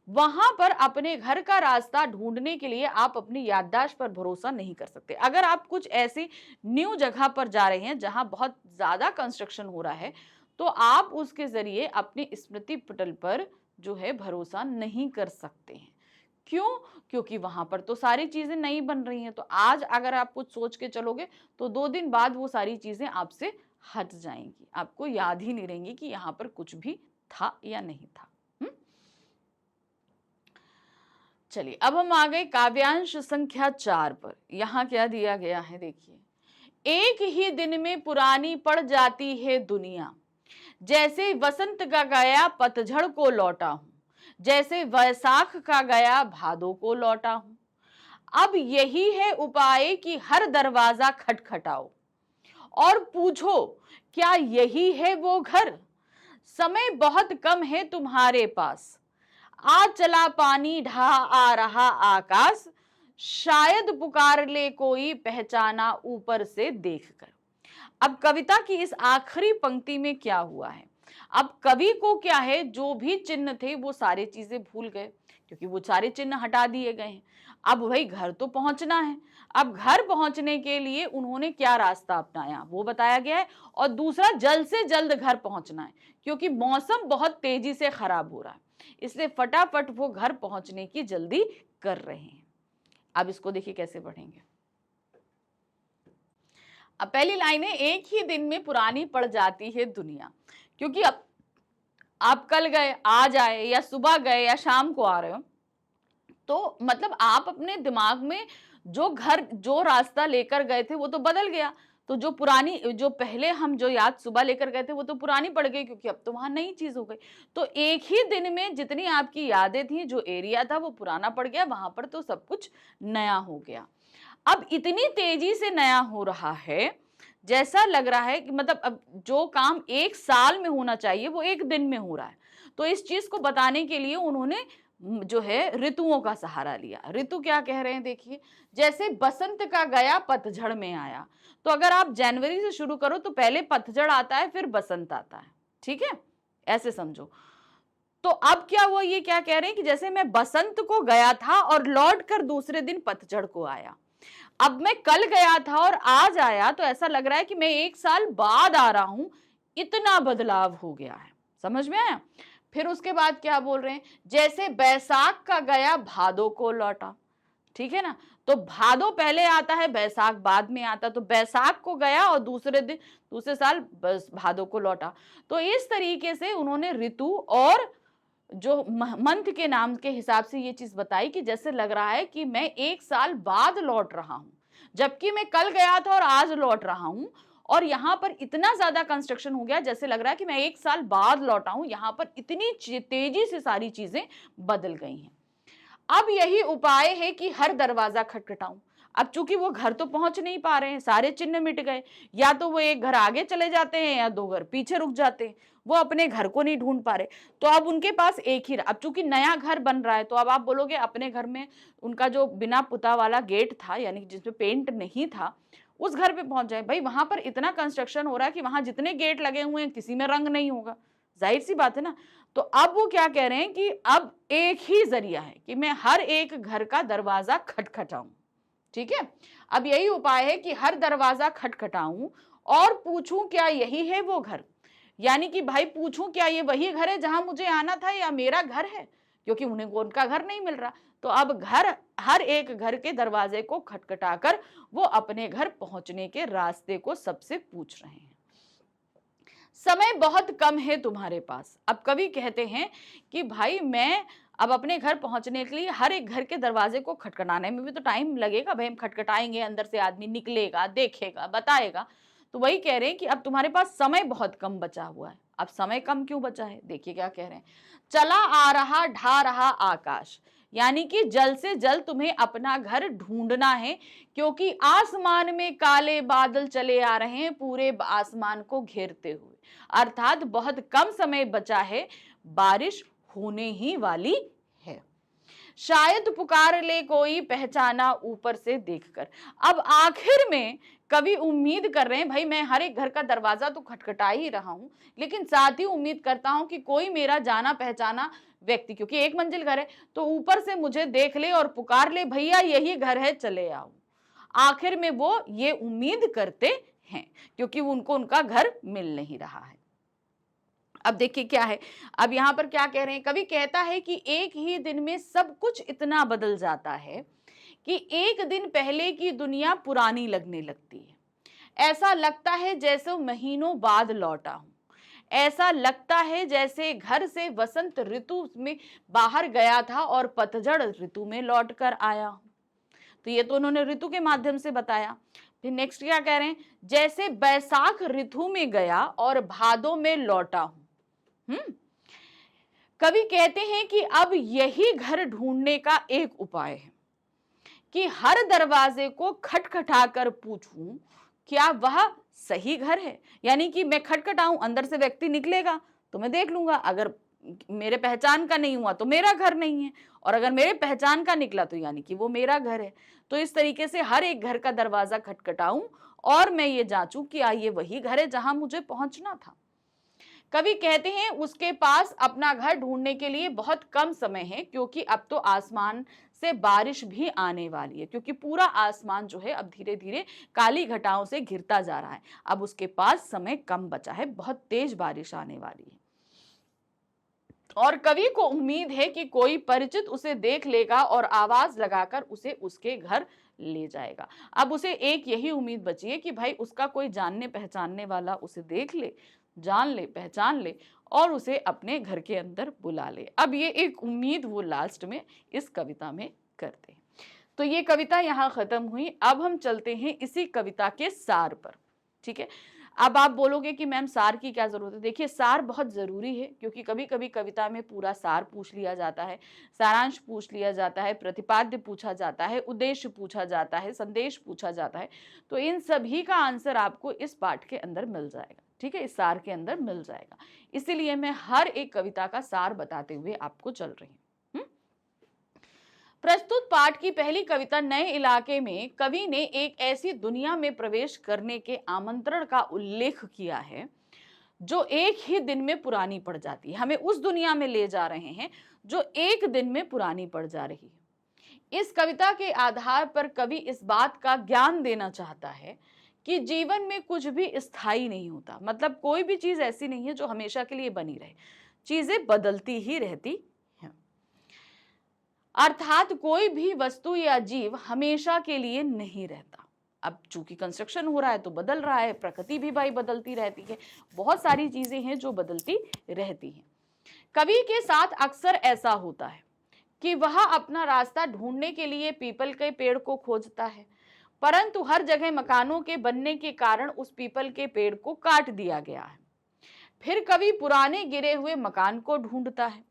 वहां पर अपने घर का रास्ता ढूंढने के लिए आप अपनी याददाश्त पर भरोसा नहीं कर सकते। अगर आप कुछ ऐसी न्यू जगह पर जा रहे हैं जहां बहुत ज्यादा कंस्ट्रक्शन हो रहा है, तो आप उसके जरिए अपनी स्मृति पटल पर जो है भरोसा नहीं कर सकते हैं। क्यों? क्योंकि वहां पर तो सारी चीजें नई बन रही हैं। तो आज अगर आप कुछ सोच के चलोगे तो 2 दिन बाद वो सारी चीजें आपसे हट जाएंगी, आपको याद ही नहीं रहेंगी कि यहाँ पर कुछ भी था या नहीं था। चलिए अब हम आ गए काव्यांश संख्या 4 पर। यहाँ क्या दिया गया है देखिए, एक ही दिन में पुरानी पड़ जाती है दुनिया, जैसे वसंत का गया पतझड़ को लौटा हूं, जैसे वैसाख का गया भादों को लौटा हूं। अब यही है उपाय कि हर दरवाजा खटखटाओ और पूछो क्या यही है वो घर। समय बहुत कम है तुम्हारे पास, आ चला पानी ढहा आ रहा आकाश, शायद पुकार ले कोई पहचाना ऊपर से देखकर। अब कविता की इस आखिरी पंक्ति में क्या हुआ है, अब कवि को क्या है, जो भी चिन्ह थे वो सारे चीजें भूल गए, क्योंकि वो सारे चिन्ह हटा दिए गए हैं। अब भाई घर तो पहुंचना है, अब घर पहुंचने के लिए उन्होंने क्या रास्ता अपनाया वो बताया गया है, और दूसरा जल्द से जल्द घर पहुंचना है, क्योंकि मौसम बहुत तेजी से खराब हो रहा है, इसलिए फटाफट वो घर पहुंचने की जल्दी कर रहे हैं। अब इसको देखिए कैसे पढ़ेंगे। अब पहली लाइन है, एक ही दिन में पुरानी पड़ जाती है दुनिया, क्योंकि अब आप कल गए, आज आए, या सुबह गए या शाम को आ रहे हो, तो मतलब आप अपने दिमाग में जो घर जो रास्ता लेकर गए थे वो तो बदल गया, तो जो पुरानी जो पहले हम जो याद सुबह लेकर गए थे वो तो पुरानी पड़ गई, क्योंकि अब तो वहां नई चीज हो गई। तो एक ही दिन में जितनी आपकी यादें थी, जो एरिया था वो पुराना पड़ गया, वहां पर तो सब कुछ नया हो गया। अब इतनी तेजी से नया हो रहा है, जैसा लग रहा है कि मतलब अब जो काम 1 साल में होना चाहिए वो 1 दिन में हो रहा है। तो इस चीज को बताने के लिए उन्होंने जो है ऋतुओं का सहारा लिया। ऋतु क्या कह रहे हैं देखिए, जैसे बसंत का गया पतझड़ में आया, तो अगर आप जनवरी से शुरू करो तो पहले पतझड़ आता है फिर बसंत आता है, ठीक है, ऐसे समझो। तो अब क्या हुआ, ये क्या कह रहे हैं कि जैसे मैं बसंत को गया था और लौट कर दूसरे दिन पतझड़ को आया, अब मैं कल गया था और आज आया, तो ऐसा लग रहा है कि मैं 1 साल बाद आ रहा हूं, इतना बदलाव हो गया है। समझ में आया? फिर उसके बाद क्या बोल रहे हैं, जैसे बैसाख का गया भादों को लौटा, ठीक है ना, तो भादो पहले आता है, बैसाख बाद में आता, तो बैसाख को गया और दूसरे साल भादो को लौटा। तो इस तरीके से उन्होंने ऋतु और जो मंथ के नाम के हिसाब से ये चीज बताई कि जैसे लग रहा है कि मैं 1 साल बाद लौट रहा हूं, जबकि मैं कल गया था और आज लौट रहा हूं, और यहाँ पर इतना ज्यादा कंस्ट्रक्शन हो गया जैसे लग रहा है कि मैं 1 साल बाद लौटा हूं, यहाँ पर इतनी तेजी से सारी चीजें बदल गई हैं। अब यही उपाय है कि हर दरवाजा खटखटाऊं। अब चूंकि वो घर तो पहुंच नहीं पा रहे हैं, सारे चिन्ह मिट गए, या तो वो 1 घर आगे चले जाते हैं या 2 घर पीछे रुक जाते हैं, वो अपने घर को नहीं ढूंढ पा रहे, तो अब उनके पास एक ही, अब चूंकि नया घर बन रहा है, तो अब आप बोलोगे अपने घर में उनका जो बिना पुता वाला गेट था, यानी जिसमें पेंट नहीं था, उस घर पे पहुंच जाए। भाई वहां पर इतना कंस्ट्रक्शन हो रहा है कि वहां जितने गेट लगे हुए हैं किसी में रंग नहीं होगा, जाहिर सी बात है ना। तो अब वो क्या कह रहे हैं कि अब एक ही जरिया है कि मैं हर एक घर का दरवाजा खटखटाऊं। ठीक है, अब यही उपाय है कि हर दरवाजा खटखटाऊं और पूछूं क्या यही है वो घर, यानी कि भाई पूछूं क्या ये वही घर है जहां मुझे आना था या मेरा घर है, क्योंकि उन्हें उनका घर नहीं मिल रहा। तो अब घर, हर एक घर के दरवाजे को खटखटाकर वो अपने घर पहुंचने के रास्ते को सबसे पूछ रहे हैं। समय बहुत कम है तुम्हारे पास। अब कवि कहते हैं कि भाई मैं अब अपने घर पहुंचने के लिए हर एक घर के दरवाजे को खटखटाने में भी तो टाइम लगेगा, भाई हम खटखटाएंगे, अंदर से आदमी निकलेगा, देखेगा, बताएगा। तो वही कह रहे हैं कि अब तुम्हारे पास समय बहुत कम बचा हुआ है। अब समय कम क्यों बचा है, देखिए क्या कह रहे हैं। चला आ रहा ढा रहा आकाश, यानी कि जल्द से जल्द तुम्हें अपना घर ढूंढना है, क्योंकि आसमान में काले बादल चले आ रहे हैं पूरे आसमान को घेरते हुए, अर्थात बहुत कम समय बचा है, बारिश होने ही वाली है। शायद पुकार ले कोई पहचाना ऊपर से देखकर। अब आखिर में कवि उम्मीद कर रहे हैं, भाई मैं हर एक घर का दरवाजा तो खटखटा ही रहा हूं, लेकिन साथ ही उम्मीद करता हूं कि कोई मेरा जाना पहचाना व्यक्ति, क्योंकि एक मंजिल घर है, तो ऊपर से मुझे देख ले और पुकार ले, भैया यही घर है चले आओ। आखिर में वो ये उम्मीद करते हैं, क्योंकि उनको उनका घर मिल नहीं रहा है। अब देखिए क्या है, अब यहां पर क्या कह रहे हैं, कवि कहता है कि एक ही दिन में सब कुछ इतना बदल जाता है कि एक दिन पहले की दुनिया पुरानी लगने लगती है। ऐसा लगता है जैसे महीनों बाद लौटा हूं, ऐसा लगता है जैसे घर से वसंत ऋतु में बाहर गया था और पतझड़ ऋतु में लौट कर आया हूं। तो ये तो उन्होंने ऋतु के माध्यम से बताया। फिर नेक्स्ट क्या कह रहे हैं, जैसे बैसाख ऋतु में गया और भादों में लौटा हूं। कवि कहते हैं कि अब यही घर ढूंढने का एक उपाय है कि हर दरवाजे को खटखटाकर पूछूं क्या वह सही घर है, यानी कि मैं खटखटाऊं, अंदर से व्यक्ति निकलेगा तो मैं देख लूंगा, अगर मेरे पहचान का नहीं हुआ तो मेरा घर नहीं है, और अगर मेरे पहचान का निकला तो यानी कि वो मेरा घर है। तो इस तरीके से हर एक घर का दरवाजा खटखटाऊं और मैं ये जांचूं कि ये वही घर है जहां मुझे पहुंचना था। कवि कहते हैं उसके पास अपना घर ढूंढने के लिए बहुत कम समय है, क्योंकि अब तो आसमान से बारिश भी आने वाली है, क्योंकि पूरा आसमान जो है अब धीरे धीरे काली घटाओं से घिरता जा रहा है। अब उसके पास समय कम बचा है, बहुत तेज बारिश आने वाली है, और कवि को उम्मीद है कि कोई परिचित उसे देख लेगा और आवाज लगाकर उसे उसके घर ले जाएगा। अब उसे एक यही उम्मीद बची है कि भाई उसका कोई जानने पहचानने वाला उसे देख ले, जान ले, पहचान ले और उसे अपने घर के अंदर बुला ले। अब ये एक उम्मीद वो लास्ट में इस कविता में करते हैं। तो ये कविता यहाँ खत्म हुई। अब हम चलते हैं इसी कविता के सार पर। ठीक है, अब आप बोलोगे कि मैम सार की क्या जरूरत है। देखिए सार बहुत जरूरी है, क्योंकि कभी कभी कविता में पूरा सार पूछ लिया जाता है, सारांश पूछ लिया जाता है, प्रतिपाद्य पूछा जाता है, उद्देश्य पूछा जाता है, संदेश पूछा जाता है। तो इन सभी का आंसर आपको इस पाठ के अंदर मिल जाएगा। ठीक है, इस सार के अंदर मिल जाएगा, इसीलिए मैं हर एक कविता का सार बताते हुए आपको चल रही हूँ। प्रस्तुत पाठ की पहली कविता नए इलाके में कवि ने एक ऐसी दुनिया में प्रवेश करने के आमंत्रण का उल्लेख किया है जो एक ही दिन में पुरानी पड़ जाती है। हमें उस दुनिया में ले जा रहे हैं जो एक दिन में पुरानी पड़ जा रही है। इस कविता के आधार पर कवि इस बात का ज्ञान देना चाहता है कि जीवन में कुछ भी स्थायी नहीं होता, मतलब कोई भी चीज ऐसी नहीं है जो हमेशा के लिए बनी रहे, चीजें बदलती ही रहती हैं। अर्थात कोई भी वस्तु या जीव हमेशा के लिए नहीं रहता। अब चूंकि कंस्ट्रक्शन हो रहा है तो बदल रहा है, प्रकृति भी भाई बदलती रहती है, बहुत सारी चीजें हैं जो बदलती रहती हैं। कवि के साथ अक्सर ऐसा होता है कि वह अपना रास्ता ढूंढने के लिए पीपल के पेड़ को खोजता है, परंतु हर जगह मकानों के बनने के कारण उस पीपल के पेड़ को काट दिया गया है। फिर कवि पुराने गिरे हुए मकान को ढूंढता है,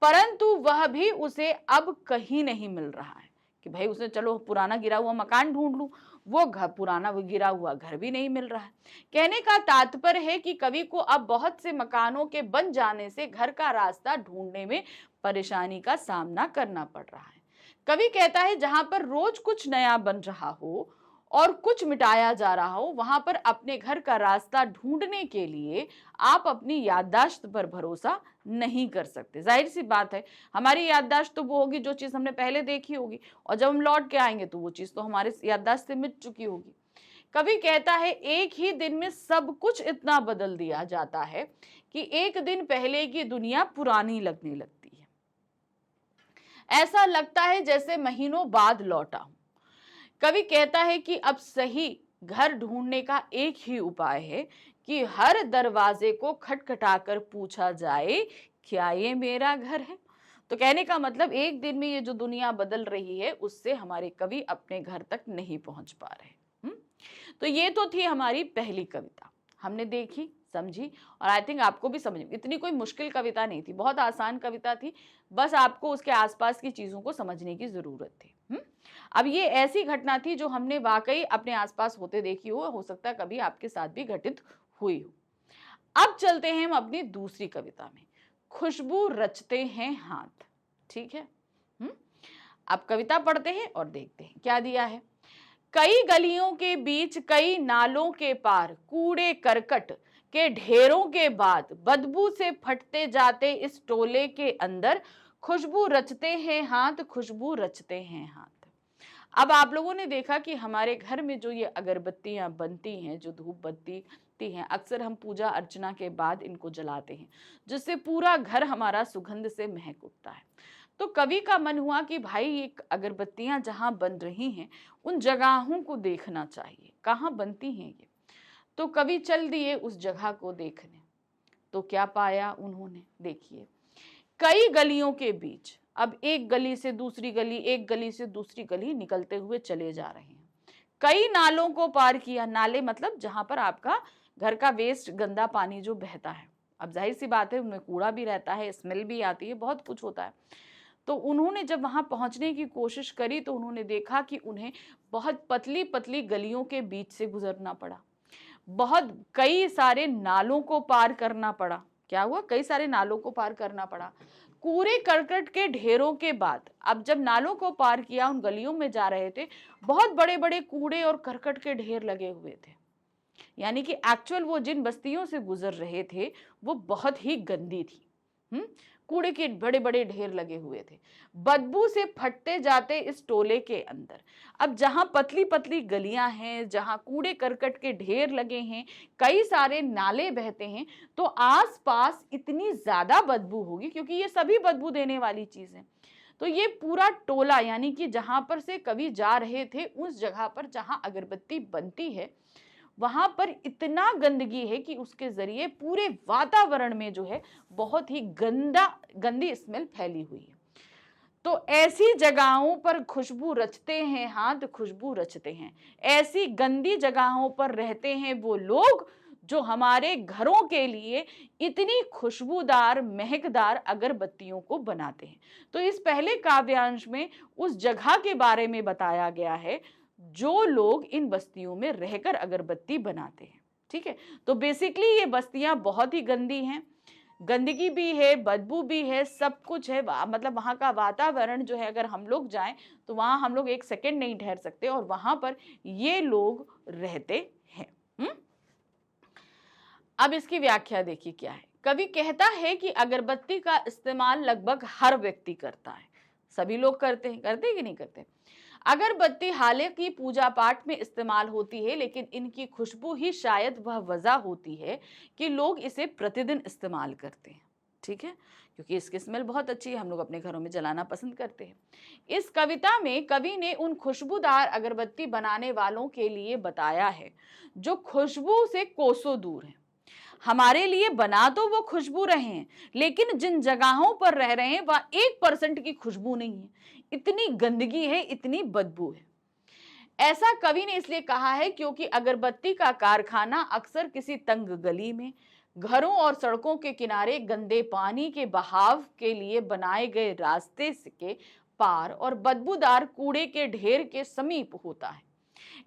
परंतु वह भी उसे अब कहीं नहीं मिल रहा है कि भाई उसने चलो पुराना गिरा हुआ मकान ढूंढ लूं, वो घर पुराना वो गिरा हुआ घर भी नहीं मिल रहा है। कहने का तात्पर्य है कि कवि को अब बहुत से मकानों के बन जाने से घर का रास्ता ढूंढने में परेशानी का सामना करना पड़ रहा है। कवि कहता है जहां पर रोज कुछ नया बन रहा हो और कुछ मिटाया जा रहा हो, वहां पर अपने घर का रास्ता ढूंढने के लिए आप अपनी याददाश्त पर भरोसा नहीं कर सकते। जाहिर सी बात है, हमारी याददाश्त तो वो होगी जो चीज हमने पहले देखी होगी, और जब हम लौट के आएंगे तो वो चीज तो हमारे याददाश्त से मिट चुकी होगी। कवि कहता है एक ही दिन में सब कुछ इतना बदल दिया जाता है कि एक दिन पहले की दुनिया पुरानी लगने लगती है। ऐसा लगता है जैसे महीनों बाद लौटा हूं। कवि कहता है कि अब सही घर ढूंढने का एक ही उपाय है कि हर दरवाजे को खटखटाकर पूछा जाए, क्या ये मेरा घर है? तो कहने का मतलब एक दिन में ये जो दुनिया बदल रही है उससे हमारे कवि अपने घर तक नहीं पहुंच पा रहे। तो ये तो थी हमारी पहली कविता, हमने देखी, समझी, और आई थिंक आपको भी समझ, इतनी कोई मुश्किल कविता नहीं थी, बहुत आसान कविता थी, बस आपको उसके आसपास की चीजों को समझने की जरूरत थी। अब ये ऐसी घटना थी जो हमने वाकई अपने आसपास होते देखी हो सकता है कभी आपके साथ भी घटित हुई हो। अब चलते हैं हम अपनी दूसरी कविता में, खुशबू रचते हैं हाथ। ठीक है, अब कविता पढ़ते हैं और देखते हैं क्या दिया है। कई गलियों के बीच, कई नालों के पार, कूड़े करकट के ढेरों के बाद, बदबू से फटते जाते इस टोले के अंदर, खुशबू रचते हैं हाथ, खुशबू रचते हैं हाथ। अब आप लोगों ने देखा कि हमारे घर में जो ये अगरबत्तियां बनती हैं, जो धूप बत्ती हैं, अक्सर हम पूजा अर्चना के बाद इनको जलाते हैं, जिससे पूरा घर हमारा सुगंध से महक उठता है। तो कवि का मन हुआ कि भाई ये अगरबत्तियां जहां बन रही हैं उन जगहों को देखना चाहिए, कहाँ बनती हैं ये। तो कवि चल दिए उस जगह को देखने। तो क्या पाया उन्होंने, देखिए, कई गलियों के बीच, अब एक गली से दूसरी गली, एक गली से दूसरी गली निकलते हुए चले जा रहे हैं। कई नालों को पार किया, नाले मतलब जहां पर आपका घर का वेस्ट, गंदा पानी जो बहता है। अब जाहिर सी बात है उनमें कूड़ा भी रहता है, स्मेल भी आती है, बहुत कुछ होता है। तो उन्होंने जब वहां पहुंचने की कोशिश करी तो उन्होंने देखा कि उन्हें बहुत पतली पतली गलियों के बीच से गुजरना पड़ा, बहुत कई सारे नालों को पार करना पड़ा। क्या हुआ, कई सारे नालों को पार करना पड़ा, कूड़े करकट के ढेरों के बाद। अब जब नालों को पार किया, उन गलियों में जा रहे थे, बहुत बड़े बड़े कूड़े और करकट के ढेर लगे हुए थे, यानी कि एक्चुअल वो जिन बस्तियों से गुजर रहे थे वो बहुत ही गंदी थी। कूड़े के बड़े बड़े ढेर लगे हुए थे, बदबू से फटते जाते इस टोले के अंदर। अब जहां पतली पतली गलियां हैं, जहां कूड़े करकट के ढेर लगे हैं, कई सारे नाले बहते हैं, तो आसपास इतनी ज्यादा बदबू होगी, क्योंकि ये सभी बदबू देने वाली चीज है। तो ये पूरा टोला, यानी कि जहां पर से कवि जा रहे थे, उस जगह पर जहां अगरबत्ती बनती है, वहां पर इतना गंदगी है कि उसके जरिए पूरे वातावरण में जो है बहुत ही गंदी स्मेल फैली हुई है। तो ऐसी जगहों पर खुशबू रचते हैं हाथ, खुशबू रचते हैं। ऐसी गंदी जगहों पर रहते हैं वो लोग जो हमारे घरों के लिए इतनी खुशबूदार, महकदार अगरबत्तियों को बनाते हैं। तो इस पहले काव्यांश में उस जगह के बारे में बताया गया है जो लोग इन बस्तियों में रहकर अगरबत्ती बनाते हैं। ठीक है, तो बेसिकली ये बस्तियां बहुत ही गंदी हैं, गंदगी भी है, बदबू भी है, सब कुछ है। मतलब वहां का वातावरण जो है, अगर हम लोग जाएं तो वहां हम लोग एक सेकंड नहीं ठहर सकते, और वहां पर ये लोग रहते हैं। अब इसकी व्याख्या देखिए क्या है। कवि कहता है कि अगरबत्ती का इस्तेमाल लगभग हर व्यक्ति करता है, सभी लोग करते हैं कि नहीं करते। अगरबत्ती हालांकि पूजा पाठ में इस्तेमाल होती है, लेकिन इनकी खुशबू ही शायद वह वजह होती है कि लोग इसे प्रतिदिन इस्तेमाल करते हैं। ठीक है, क्योंकि इसकी स्मेल बहुत अच्छी है, हम लोग अपने घरों में जलाना पसंद करते हैं। इस कविता में कवि ने उन खुशबूदार अगरबत्ती बनाने वालों के लिए बताया है जो खुशबू से कोसों दूर है। हमारे लिए बना तो वो खुशबू रहे हैं, लेकिन जिन जगहों पर रह रहे हैं वह 1% की खुशबू नहीं है, इतनी गंदगी है, इतनी बदबू है। ऐसा कवि ने इसलिए कहा है क्योंकि अगरबत्ती का कारखाना अक्सर किसी तंग गली में, घरों और सड़कों के किनारे गंदे पानी के बहाव के लिए बनाए गए रास्ते के पार और बदबूदार कूड़े के ढेर के समीप होता है।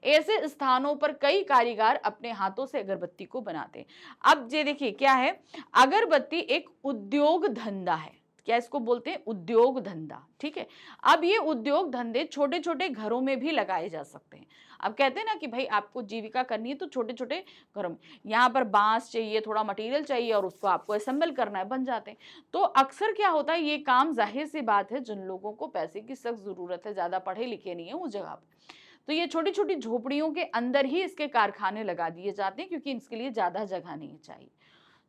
ऐसे स्थानों पर कई कारीगर अपने हाथों से अगरबत्ती को बनाते हैं। अब ये देखिए क्या है, अगरबत्ती एक उद्योग धंधा है। क्या इसको बोलते हैं, उद्योग धंधा। ठीक है, अब ये उद्योग धंधे छोटे छोटे घरों में भी लगाए जा सकते हैं। अब कहते हैं ना कि भाई आपको जीविका करनी है तो छोटे छोटे घरों में, यहाँ पर बांस चाहिए, थोड़ा मटेरियल चाहिए और उसको आपको असेंबल करना है, बन जाते हैं। तो अक्सर क्या होता है, ये काम जाहिर सी बात है जिन लोगों को पैसे की सख्त जरूरत है, ज्यादा पढ़े लिखे नहीं है उस जगह पर, तो ये छोटी छोटी झोपड़ियों के अंदर ही इसके कारखाने लगा दिए जाते हैं, क्योंकि इसके लिए ज्यादा जगह नहीं चाहिए।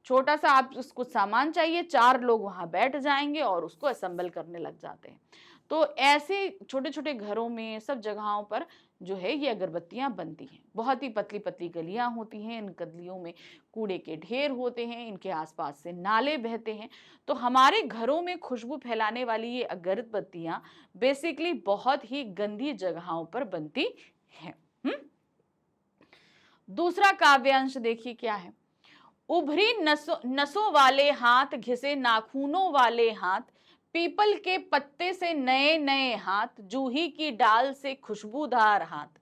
छोटा सा आप उसको सामान चाहिए, 4 लोग वहां बैठ जाएंगे और उसको असेंबल करने लग जाते हैं। तो ऐसे छोटे छोटे घरों में सब जगहों पर जो है ये अगरबत्तियां बनती हैं। बहुत ही पतली पतली गलियां होती हैं, इन गलियों में कूड़े के ढेर होते हैं, इनके आसपास से नाले बहते हैं। तो हमारे घरों में खुशबू फैलाने वाली ये अगरबत्तियां बेसिकली बहुत ही गंदी जगहों पर बनती हैं। दूसरा काव्यांश देखिए क्या है, उभरी नसों वाले हाथ, घिसे नाखूनों वाले हाथ, पीपल के पत्ते से नए नए हाथ, जूही की डाल से खुशबूदार हाथ,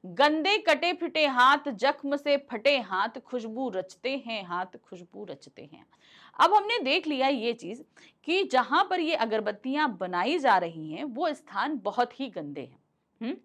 गंदे कटे फिटे हाथ, जख्म से फटे हाथ, खुशबू रचते हैं हाथ, खुशबू रचते हैं। अब हमने देख लिया ये चीज कि जहां पर ये अगरबत्तियां बनाई जा रही हैं वो स्थान बहुत ही गंदे हैं,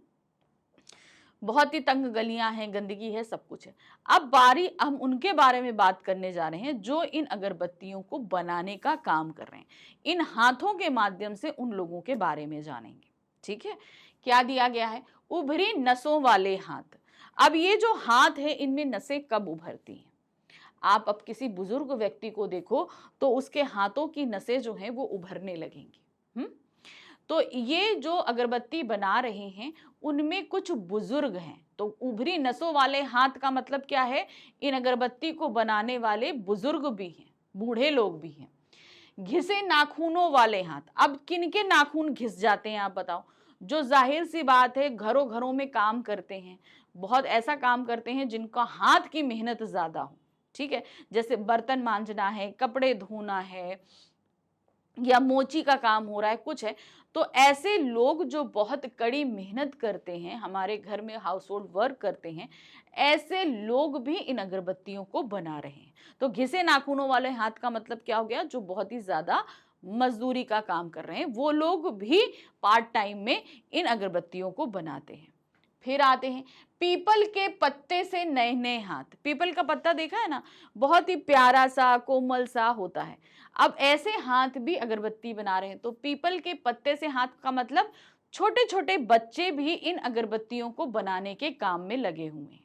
बहुत ही तंग गलियां हैं, गंदगी है, सब कुछ है। अब बारी हम उनके बारे में बात करने जा रहे हैं जो इन अगरबत्तियों को बनाने का काम कर रहे हैं। इन हाथों के माध्यम से उन लोगों के बारे में जानेंगे। ठीक है, क्या दिया गया है, उभरी नसों वाले हाथ। अब ये जो हाथ है इनमें नसें कब उभरती हैं? आप अब किसी बुजुर्ग व्यक्ति को देखो तो उसके हाथों की नसें जो हैं वो उभरने लगेंगी। तो ये जो अगरबत्ती बना रहे हैं उनमें कुछ बुजुर्ग हैं। तो उभरी नसों वाले हाथ का मतलब क्या है, इन अगरबत्ती को बनाने वाले बुजुर्ग भी हैं, बूढ़े लोग भी हैं। घिसे नाखूनों वाले हाथ, अब किनके नाखून घिस जाते हैं आप बताओ? जो जाहिर सी बात है घरों घरों में काम करते हैं, बहुत ऐसा काम करते हैं जिनका हाथ की मेहनत ज्यादा हो। ठीक है, जैसे बर्तन मांजना है, कपड़े धोना है, या मोची का काम हो रहा है, कुछ है, तो ऐसे लोग जो बहुत कड़ी मेहनत करते हैं, हमारे घर में हाउस होल्ड वर्क करते हैं, ऐसे लोग भी इन अगरबत्तियों को बना रहे हैं। तो घिसे नाखूनों वाले हाथ का मतलब क्या हो गया, जो बहुत ही ज्यादा मजदूरी का काम कर रहे हैं, वो लोग भी पार्ट टाइम में इन अगरबत्तियों को बनाते हैं। फिर आते हैं पीपल के पत्ते से नए नए हाथ। पीपल का पत्ता देखा है ना, बहुत ही प्यारा सा कोमल सा होता है। अब ऐसे हाथ भी अगरबत्ती बना रहे हैं। तो पीपल के पत्ते से हाथ का मतलब छोटे छोटे बच्चे भी इन अगरबत्तियों को बनाने के काम में लगे हुए हैं।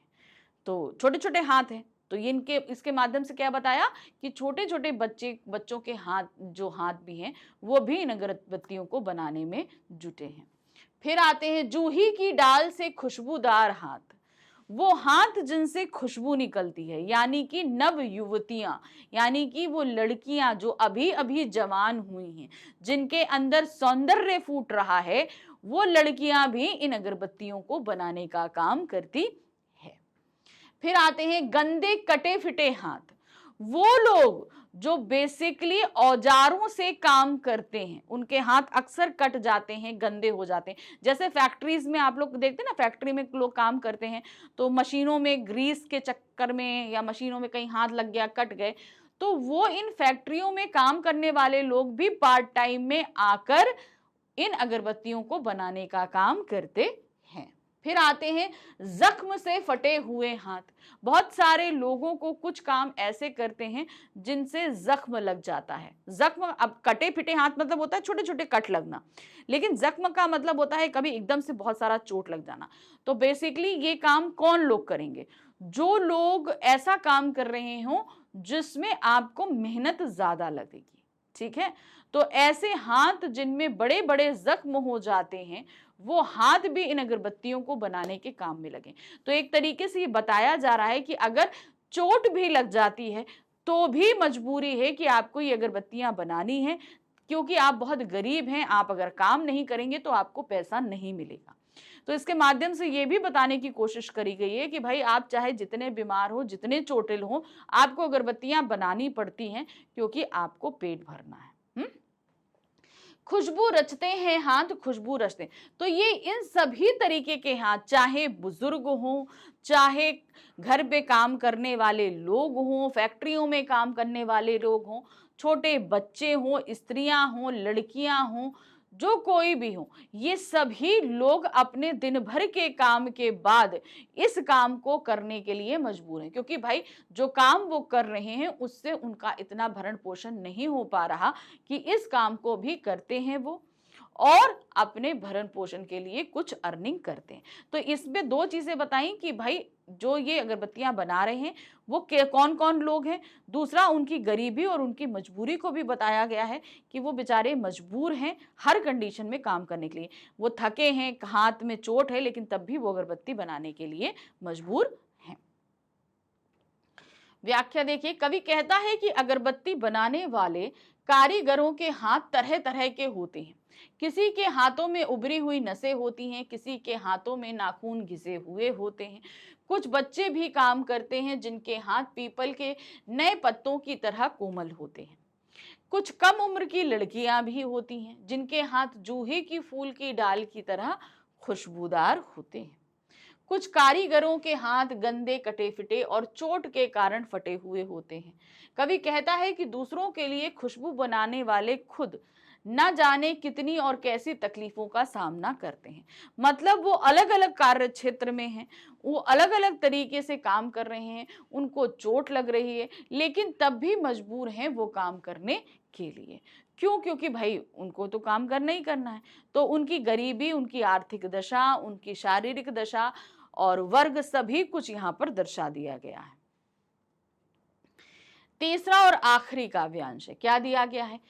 तो छोटे छोटे हाथ हैं, तो ये इनके इसके माध्यम से क्या बताया कि छोटे छोटे बच्चों के हाथ, जो हाथ भी हैं वो भी इन अगरबत्तियों को बनाने में जुटे हैं। फिर आते हैं जूही की डाल से खुशबूदार हाथ। वो हाथ जिनसे खुशबू निकलती है, यानी कि नव युवतियां, यानी कि वो लड़कियां जो अभी अभी जवान हुई हैं, जिनके अंदर सौंदर्य फूट रहा है, वो लड़कियां भी इन अगरबत्तियों को बनाने का काम करती है। फिर आते हैं गंदे कटे फिटे हाथ। वो लोग जो बेसिकली औजारों से काम करते हैं, उनके हाथ अक्सर कट जाते हैं, गंदे हो जाते हैं। जैसे फैक्ट्रीज में आप लोग देखते हैं ना, फैक्ट्री में लोग काम करते हैं तो मशीनों में ग्रीस के चक्कर में या मशीनों में कहीं हाथ लग गया, कट गए, तो वो इन फैक्ट्रियों में काम करने वाले लोग भी पार्ट टाइम में आकर इन अगरबत्तियों को बनाने का काम करते हैं। फिर आते हैं जख्म से फटे हुए हाथ। बहुत सारे लोगों को कुछ काम ऐसे करते हैं जिनसे जख्म लग जाता है। जख्म, अब कटे फिटे हाथ मतलब होता है छोटे छोटे कट लगना, लेकिन जख्म का मतलब होता है कभी एकदम से बहुत सारा चोट लग जाना। तो बेसिकली ये काम कौन लोग करेंगे? जो लोग ऐसा काम कर रहे हो जिसमें आपको मेहनत ज्यादा लगेगी। ठीक है, तो ऐसे हाथ जिनमें बड़े बड़े जख्म हो जाते हैं, वो हाथ भी इन अगरबत्तियों को बनाने के काम में लगे। तो एक तरीके से ये बताया जा रहा है कि अगर चोट भी लग जाती है तो भी मजबूरी है कि आपको ये अगरबत्तियां बनानी है, क्योंकि आप बहुत गरीब हैं, आप अगर काम नहीं करेंगे तो आपको पैसा नहीं मिलेगा। तो इसके माध्यम से ये भी बताने की कोशिश करी गई है कि भाई आप चाहे जितने बीमार हो, जितने चोटिल हो, आपको अगरबत्तियां बनानी पड़ती हैं क्योंकि आपको पेट भरना है। खुशबू रचते हैं हाथ, खुशबू रचते हैं। तो ये इन सभी तरीके के हाथ, चाहे बुजुर्ग हों, चाहे घर पे काम करने वाले लोग हों, फैक्ट्रियों में काम करने वाले लोग हों, छोटे बच्चे हों, स्त्रियां हों, लड़कियां हों, जो कोई भी हो, ये सभी लोग अपने दिन भर के काम के बाद इस काम को करने के लिए मजबूर हैं, क्योंकि भाई जो काम वो कर रहे हैं उससे उनका इतना भरण पोषण नहीं हो पा रहा कि इस काम को भी करते हैं वो और अपने भरण पोषण के लिए कुछ अर्निंग करते हैं। तो इसमें दो चीजें बताई कि भाई जो ये अगरबत्तियां बना रहे हैं वो कौन कौन लोग हैं, दूसरा उनकी गरीबी और उनकी मजबूरी को भी बताया गया है कि वो बेचारे मजबूर हैं हर कंडीशन में काम करने के लिए। वो थके हैं, हाथ में चोट है, लेकिन तब भी वो अगरबत्ती बनाने के लिए मजबूर हैं। व्याख्या देखिए, कवि कहता है कि अगरबत्ती बनाने वाले कारीगरों के हाथ तरह तरह के होते हैं। किसी के हाथों में उभरी हुई नसें होती हैं, किसी के हाथों में नाखून घिसे हुए होते हैं। कुछ बच्चे भी काम करते हैं जिनके हाथ पीपल के नए पत्तों की तरह कोमल होते हैं। कुछ कम उम्र की लड़कियां भी होती हैं जिनके हाथ जूही की फूल की डाल की तरह खुशबूदार होते हैं। कुछ कारीगरों के हाथ गंदे, कटे फिटे और चोट के कारण फटे हुए होते हैं। कवि कहता है कि दूसरों के लिए खुशबू बनाने वाले खुद न जाने कितनी और कैसी तकलीफों का सामना करते हैं। मतलब वो अलग अलग कार्य क्षेत्र में हैं, वो अलग अलग तरीके से काम कर रहे हैं, उनको चोट लग रही है, लेकिन तब भी मजबूर हैं वो काम करने के लिए। क्यों? क्योंकि भाई उनको तो काम करना ही करना है। तो उनकी गरीबी, उनकी आर्थिक दशा, उनकी शारीरिक दशा और वर्ग सभी कुछ यहाँ पर दर्शा दिया गया है। तीसरा और आखिरी काव्यांश है, क्या दिया गया है?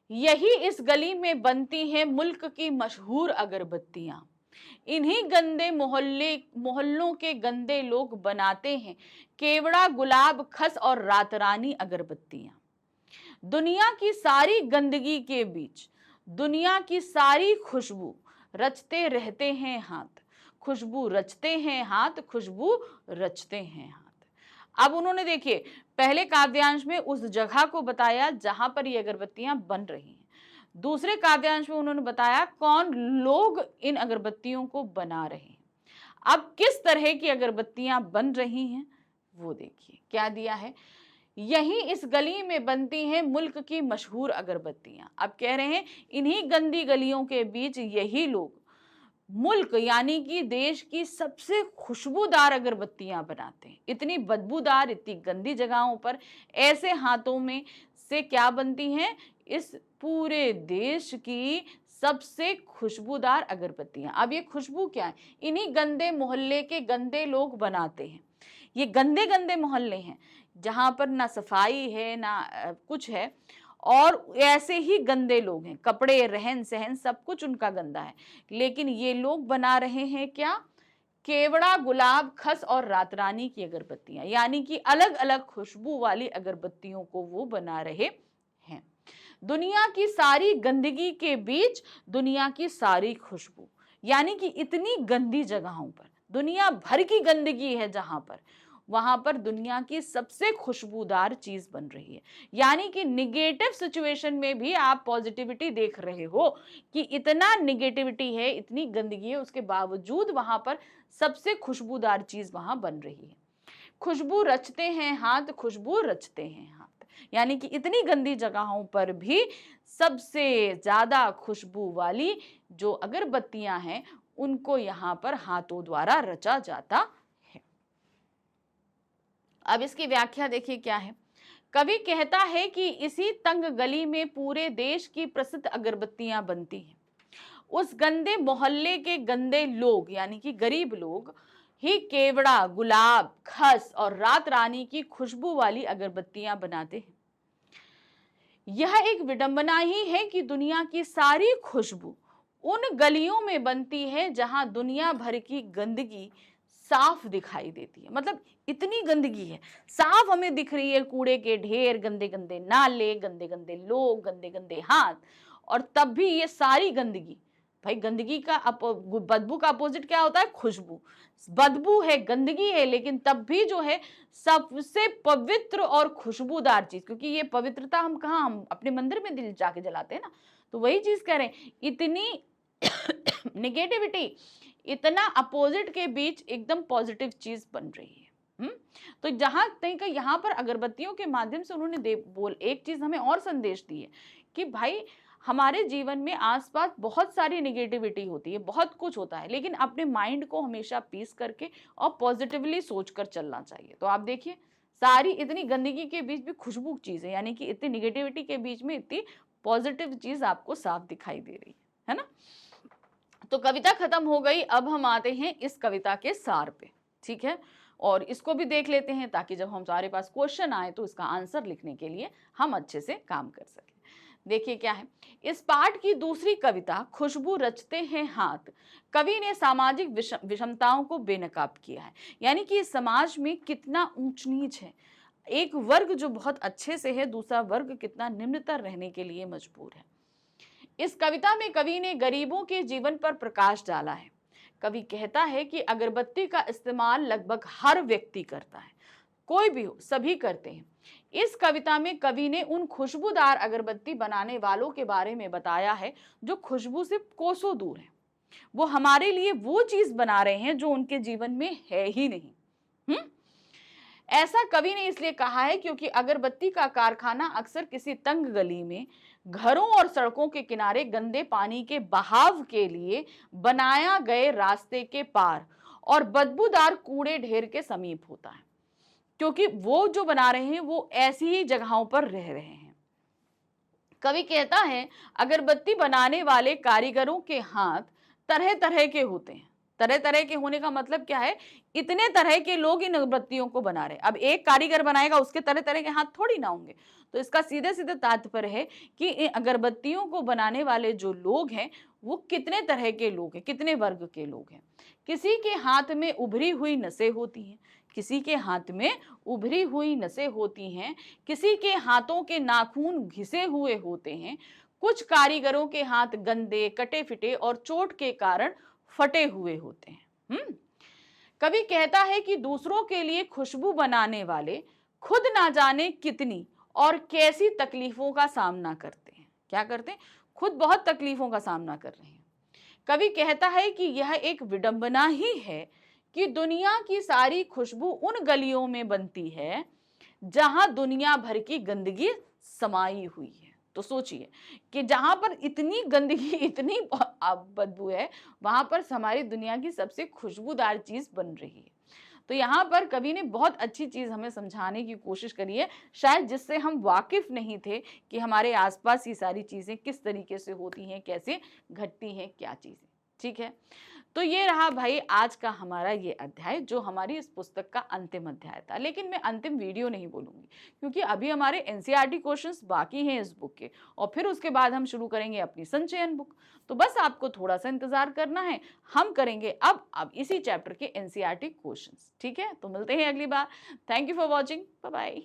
यही इस गली में बनती हैं मुल्क की मशहूर अगरबत्तियां, इन्हीं गंदे मोहल्लों के गंदे लोग बनाते हैं केवड़ा, गुलाब, खस और रातरानी अगरबत्तियां। दुनिया की सारी गंदगी के बीच दुनिया की सारी खुशबू रचते रहते हैं हाथ, खुशबू रचते हैं हाथ, खुशबू रचते हैं हाथ। अब उन्होंने देखिए पहले काव्यांश में उस जगह को बताया जहां पर ये अगरबत्तियां बन रही हैं, दूसरे काव्यांश में उन्होंने बताया कौन लोग इन अगरबत्तियों को बना रहे हैं। अब किस तरह की अगरबत्तियां बन रही हैं वो देखिए, क्या दिया है? यही इस गली में बनती हैं मुल्क की मशहूर अगरबत्तियां। अब कह रहे हैं इन्हीं गंदी गलियों के बीच यही लोग मुल्क यानी कि देश की सबसे खुशबूदार अगरबत्तियां बनाते हैं। इतनी बदबूदार, इतनी गंदी जगहों पर ऐसे हाथों में से क्या बनती हैं? इस पूरे देश की सबसे खुशबूदार अगरबत्तियां। अब ये खुशबू क्या है? इन्हीं गंदे मोहल्ले के गंदे लोग बनाते हैं। ये गंदे गंदे मोहल्ले हैं जहां पर ना सफाई है ना कुछ है, और ऐसे ही गंदे लोग हैं, कपड़े, रहन सहन सब कुछ उनका गंदा है, लेकिन ये लोग बना रहे हैं क्या? केवड़ा, गुलाब, खस और रातरानी की अगरबत्तियां, यानी कि अलग अलग खुशबू वाली अगरबत्तियों को वो बना रहे हैं। दुनिया की सारी गंदगी के बीच दुनिया की सारी खुशबू, यानी कि इतनी गंदी जगहों पर, दुनिया भर की गंदगी है जहां पर, वहां पर दुनिया की सबसे खुशबूदार चीज बन रही है। यानी कि निगेटिव सिचुएशन में भी आप पॉजिटिविटी देख रहे हो कि इतना निगेटिविटी है, इतनी गंदगी है, उसके बावजूद वहां पर सबसे खुशबूदार चीज वहां बन रही है। खुशबू रचते हैं हाथ, खुशबू रचते हैं हाथ, यानी कि इतनी गंदी जगहों पर भी सबसे ज्यादा खुशबू वाली जो अगरबत्तियां हैं उनको यहाँ पर हाथों द्वारा रचा जाता है। अब इसकी व्याख्या देखिए क्या है। कवि कहता है कि इसी तंग गली में पूरे देश की प्रसिद्ध अगरबत्तियां बनती हैं। उस गंदे मोहल्ले के गंदे लोग यानी कि गरीब लोग ही केवड़ा, गुलाब, खस और रात रानी की खुशबू वाली अगरबत्तियां बनाते हैं। यह एक विडंबना ही है कि दुनिया की सारी खुशबू उन गलियों में बनती है जहां दुनिया भर की गंदगी साफ दिखाई देती है। मतलब इतनी गंदगी है, साफ हमें दिख रही है, कूड़े के ढेर, गंदे गंदे नाले, गंदे गंदे लोग, गंदे गंदे हाथ, और तब भी ये सारी गंदगी, भाई गंदगी का बदबू का अपोजिट क्या होता है? खुशबू। बदबू है, गंदगी है, लेकिन तब भी जो है सबसे पवित्र और खुशबूदार चीज, क्योंकि ये पवित्रता हम कहाँ, हम अपने मंदिर में दिल जाके जलाते हैं ना, तो वही चीज कह रहे हैं। इतनी निगेटिविटी, इतना अपोजिट के बीच एकदम पॉजिटिव चीज बन रही है। तो जहां तक यहाँ पर अगरबत्तियों के माध्यम से उन्होंने एक चीज हमें और संदेश दी है कि भाई हमारे जीवन में आसपास बहुत सारी निगेटिविटी होती है, बहुत कुछ होता है, लेकिन अपने माइंड को हमेशा पीस करके और पॉजिटिवली सोचकर चलना चाहिए। तो आप देखिए सारी इतनी गंदगी के बीच भी खुशबू चीज है, यानी कि इतनी निगेटिविटी के बीच में इतनी पॉजिटिव चीज आपको साफ दिखाई दे रही है ना। तो कविता खत्म हो गई, अब हम आते हैं इस कविता के सार पे, ठीक है, और इसको भी देख लेते हैं ताकि जब हमारे पास क्वेश्चन आए तो इसका आंसर लिखने के लिए हम अच्छे से काम कर सकें। देखिए क्या है, इस पाठ की दूसरी कविता खुशबू रचते हैं हाथ, कवि ने सामाजिक विषमताओं को बेनकाब किया है, यानी कि समाज में कितना ऊंच नीच है, एक वर्ग जो बहुत अच्छे से है, दूसरा वर्ग कितना निम्नतर रहने के लिए मजबूर है। इस कविता में कवि ने गरीबों के जीवन पर प्रकाश डाला है। कवि कहता है कि अगरबत्ती का इस्तेमाल लगभग हर व्यक्ति करता है, कोई भी हो, सभी करते हैं। इस कविता में कवि ने उन खुशबूदार अगरबत्ती बनाने वालों के बारे में बताया है जो खुशबू से कोसों दूर हैं। वो हमारे लिए वो चीज बना रहे हैं जो उनके जीवन में है ही नहीं। ऐसा कवि ने इसलिए कहा है क्योंकि अगरबत्ती का कारखाना अक्सर किसी तंग गली में, घरों और सड़कों के किनारे गंदे पानी के बहाव के लिए बनाया गए रास्ते के पार और बदबूदार कूड़े ढेर के समीप होता है, क्योंकि वो जो बना रहे हैं वो ऐसी ही जगहों पर रह रहे हैं। कवि कहता है अगरबत्ती बनाने वाले कारीगरों के हाथ तरह तरह के होते हैं। तरह तरह के होने का मतलब क्या है, इतने तरह के लोग इन अगरबत्तियों को बना रहे हैं। अब एक कारीगर बनाएगा, उसके तरह तरह के हाथ थोड़ी ना होंगे। तो इसका सीधे सीधे तात्पर्य है कि इन अगरबत्तियों को बनाने वाले जो लोग हैं वो कितने तरह के लोग हैं, कितने वर्ग के लोग हैं। किसी के हाथ में उभरी हुई नसें होती हैं, किसी के हाथ में उभरी हुई नसें होती हैं, किसी के हाथों के नाखून घिसे हुए होते हैं, कुछ कारीगरों के हाथ गंदे, कटे फिटे और चोट के कारण फटे हुए होते हैं। कवि कहता है कि दूसरों के लिए खुशबू बनाने वाले खुद ना जाने कितनी और कैसी तकलीफों का सामना करते हैं। क्या करते हैं? खुद बहुत तकलीफों का सामना कर रहे हैं। कवि कहता है कि यह एक विडंबना ही है कि दुनिया की सारी खुशबू उन गलियों में बनती है जहां दुनिया भर की गंदगी समाई हुई है। तो सोचिए कि जहां पर इतनी गंदगी, इतनी बदबू है, वहां पर हमारी दुनिया की सबसे खुशबूदार चीज बन रही है। तो यहाँ पर कवि ने बहुत अच्छी चीज हमें समझाने की कोशिश करी है, शायद जिससे हम वाकिफ नहीं थे कि हमारे आसपास ये सारी चीजें किस तरीके से होती हैं, कैसे घटती हैं, क्या चीजें। ठीक है, तो ये रहा भाई आज का हमारा ये अध्याय, जो हमारी इस पुस्तक का अंतिम अध्याय था। लेकिन मैं अंतिम वीडियो नहीं बोलूंगी क्योंकि अभी हमारे एनसीईआरटी क्वेश्चंस बाकी हैं इस बुक के, और फिर उसके बाद हम शुरू करेंगे अपनी संचयन बुक। तो बस आपको थोड़ा सा इंतजार करना है, हम करेंगे अब इसी चैप्टर के एनसीईआरटी क्वेश्चंस। ठीक है, तो मिलते हैं अगली बार। Thank you for watching, bye bye.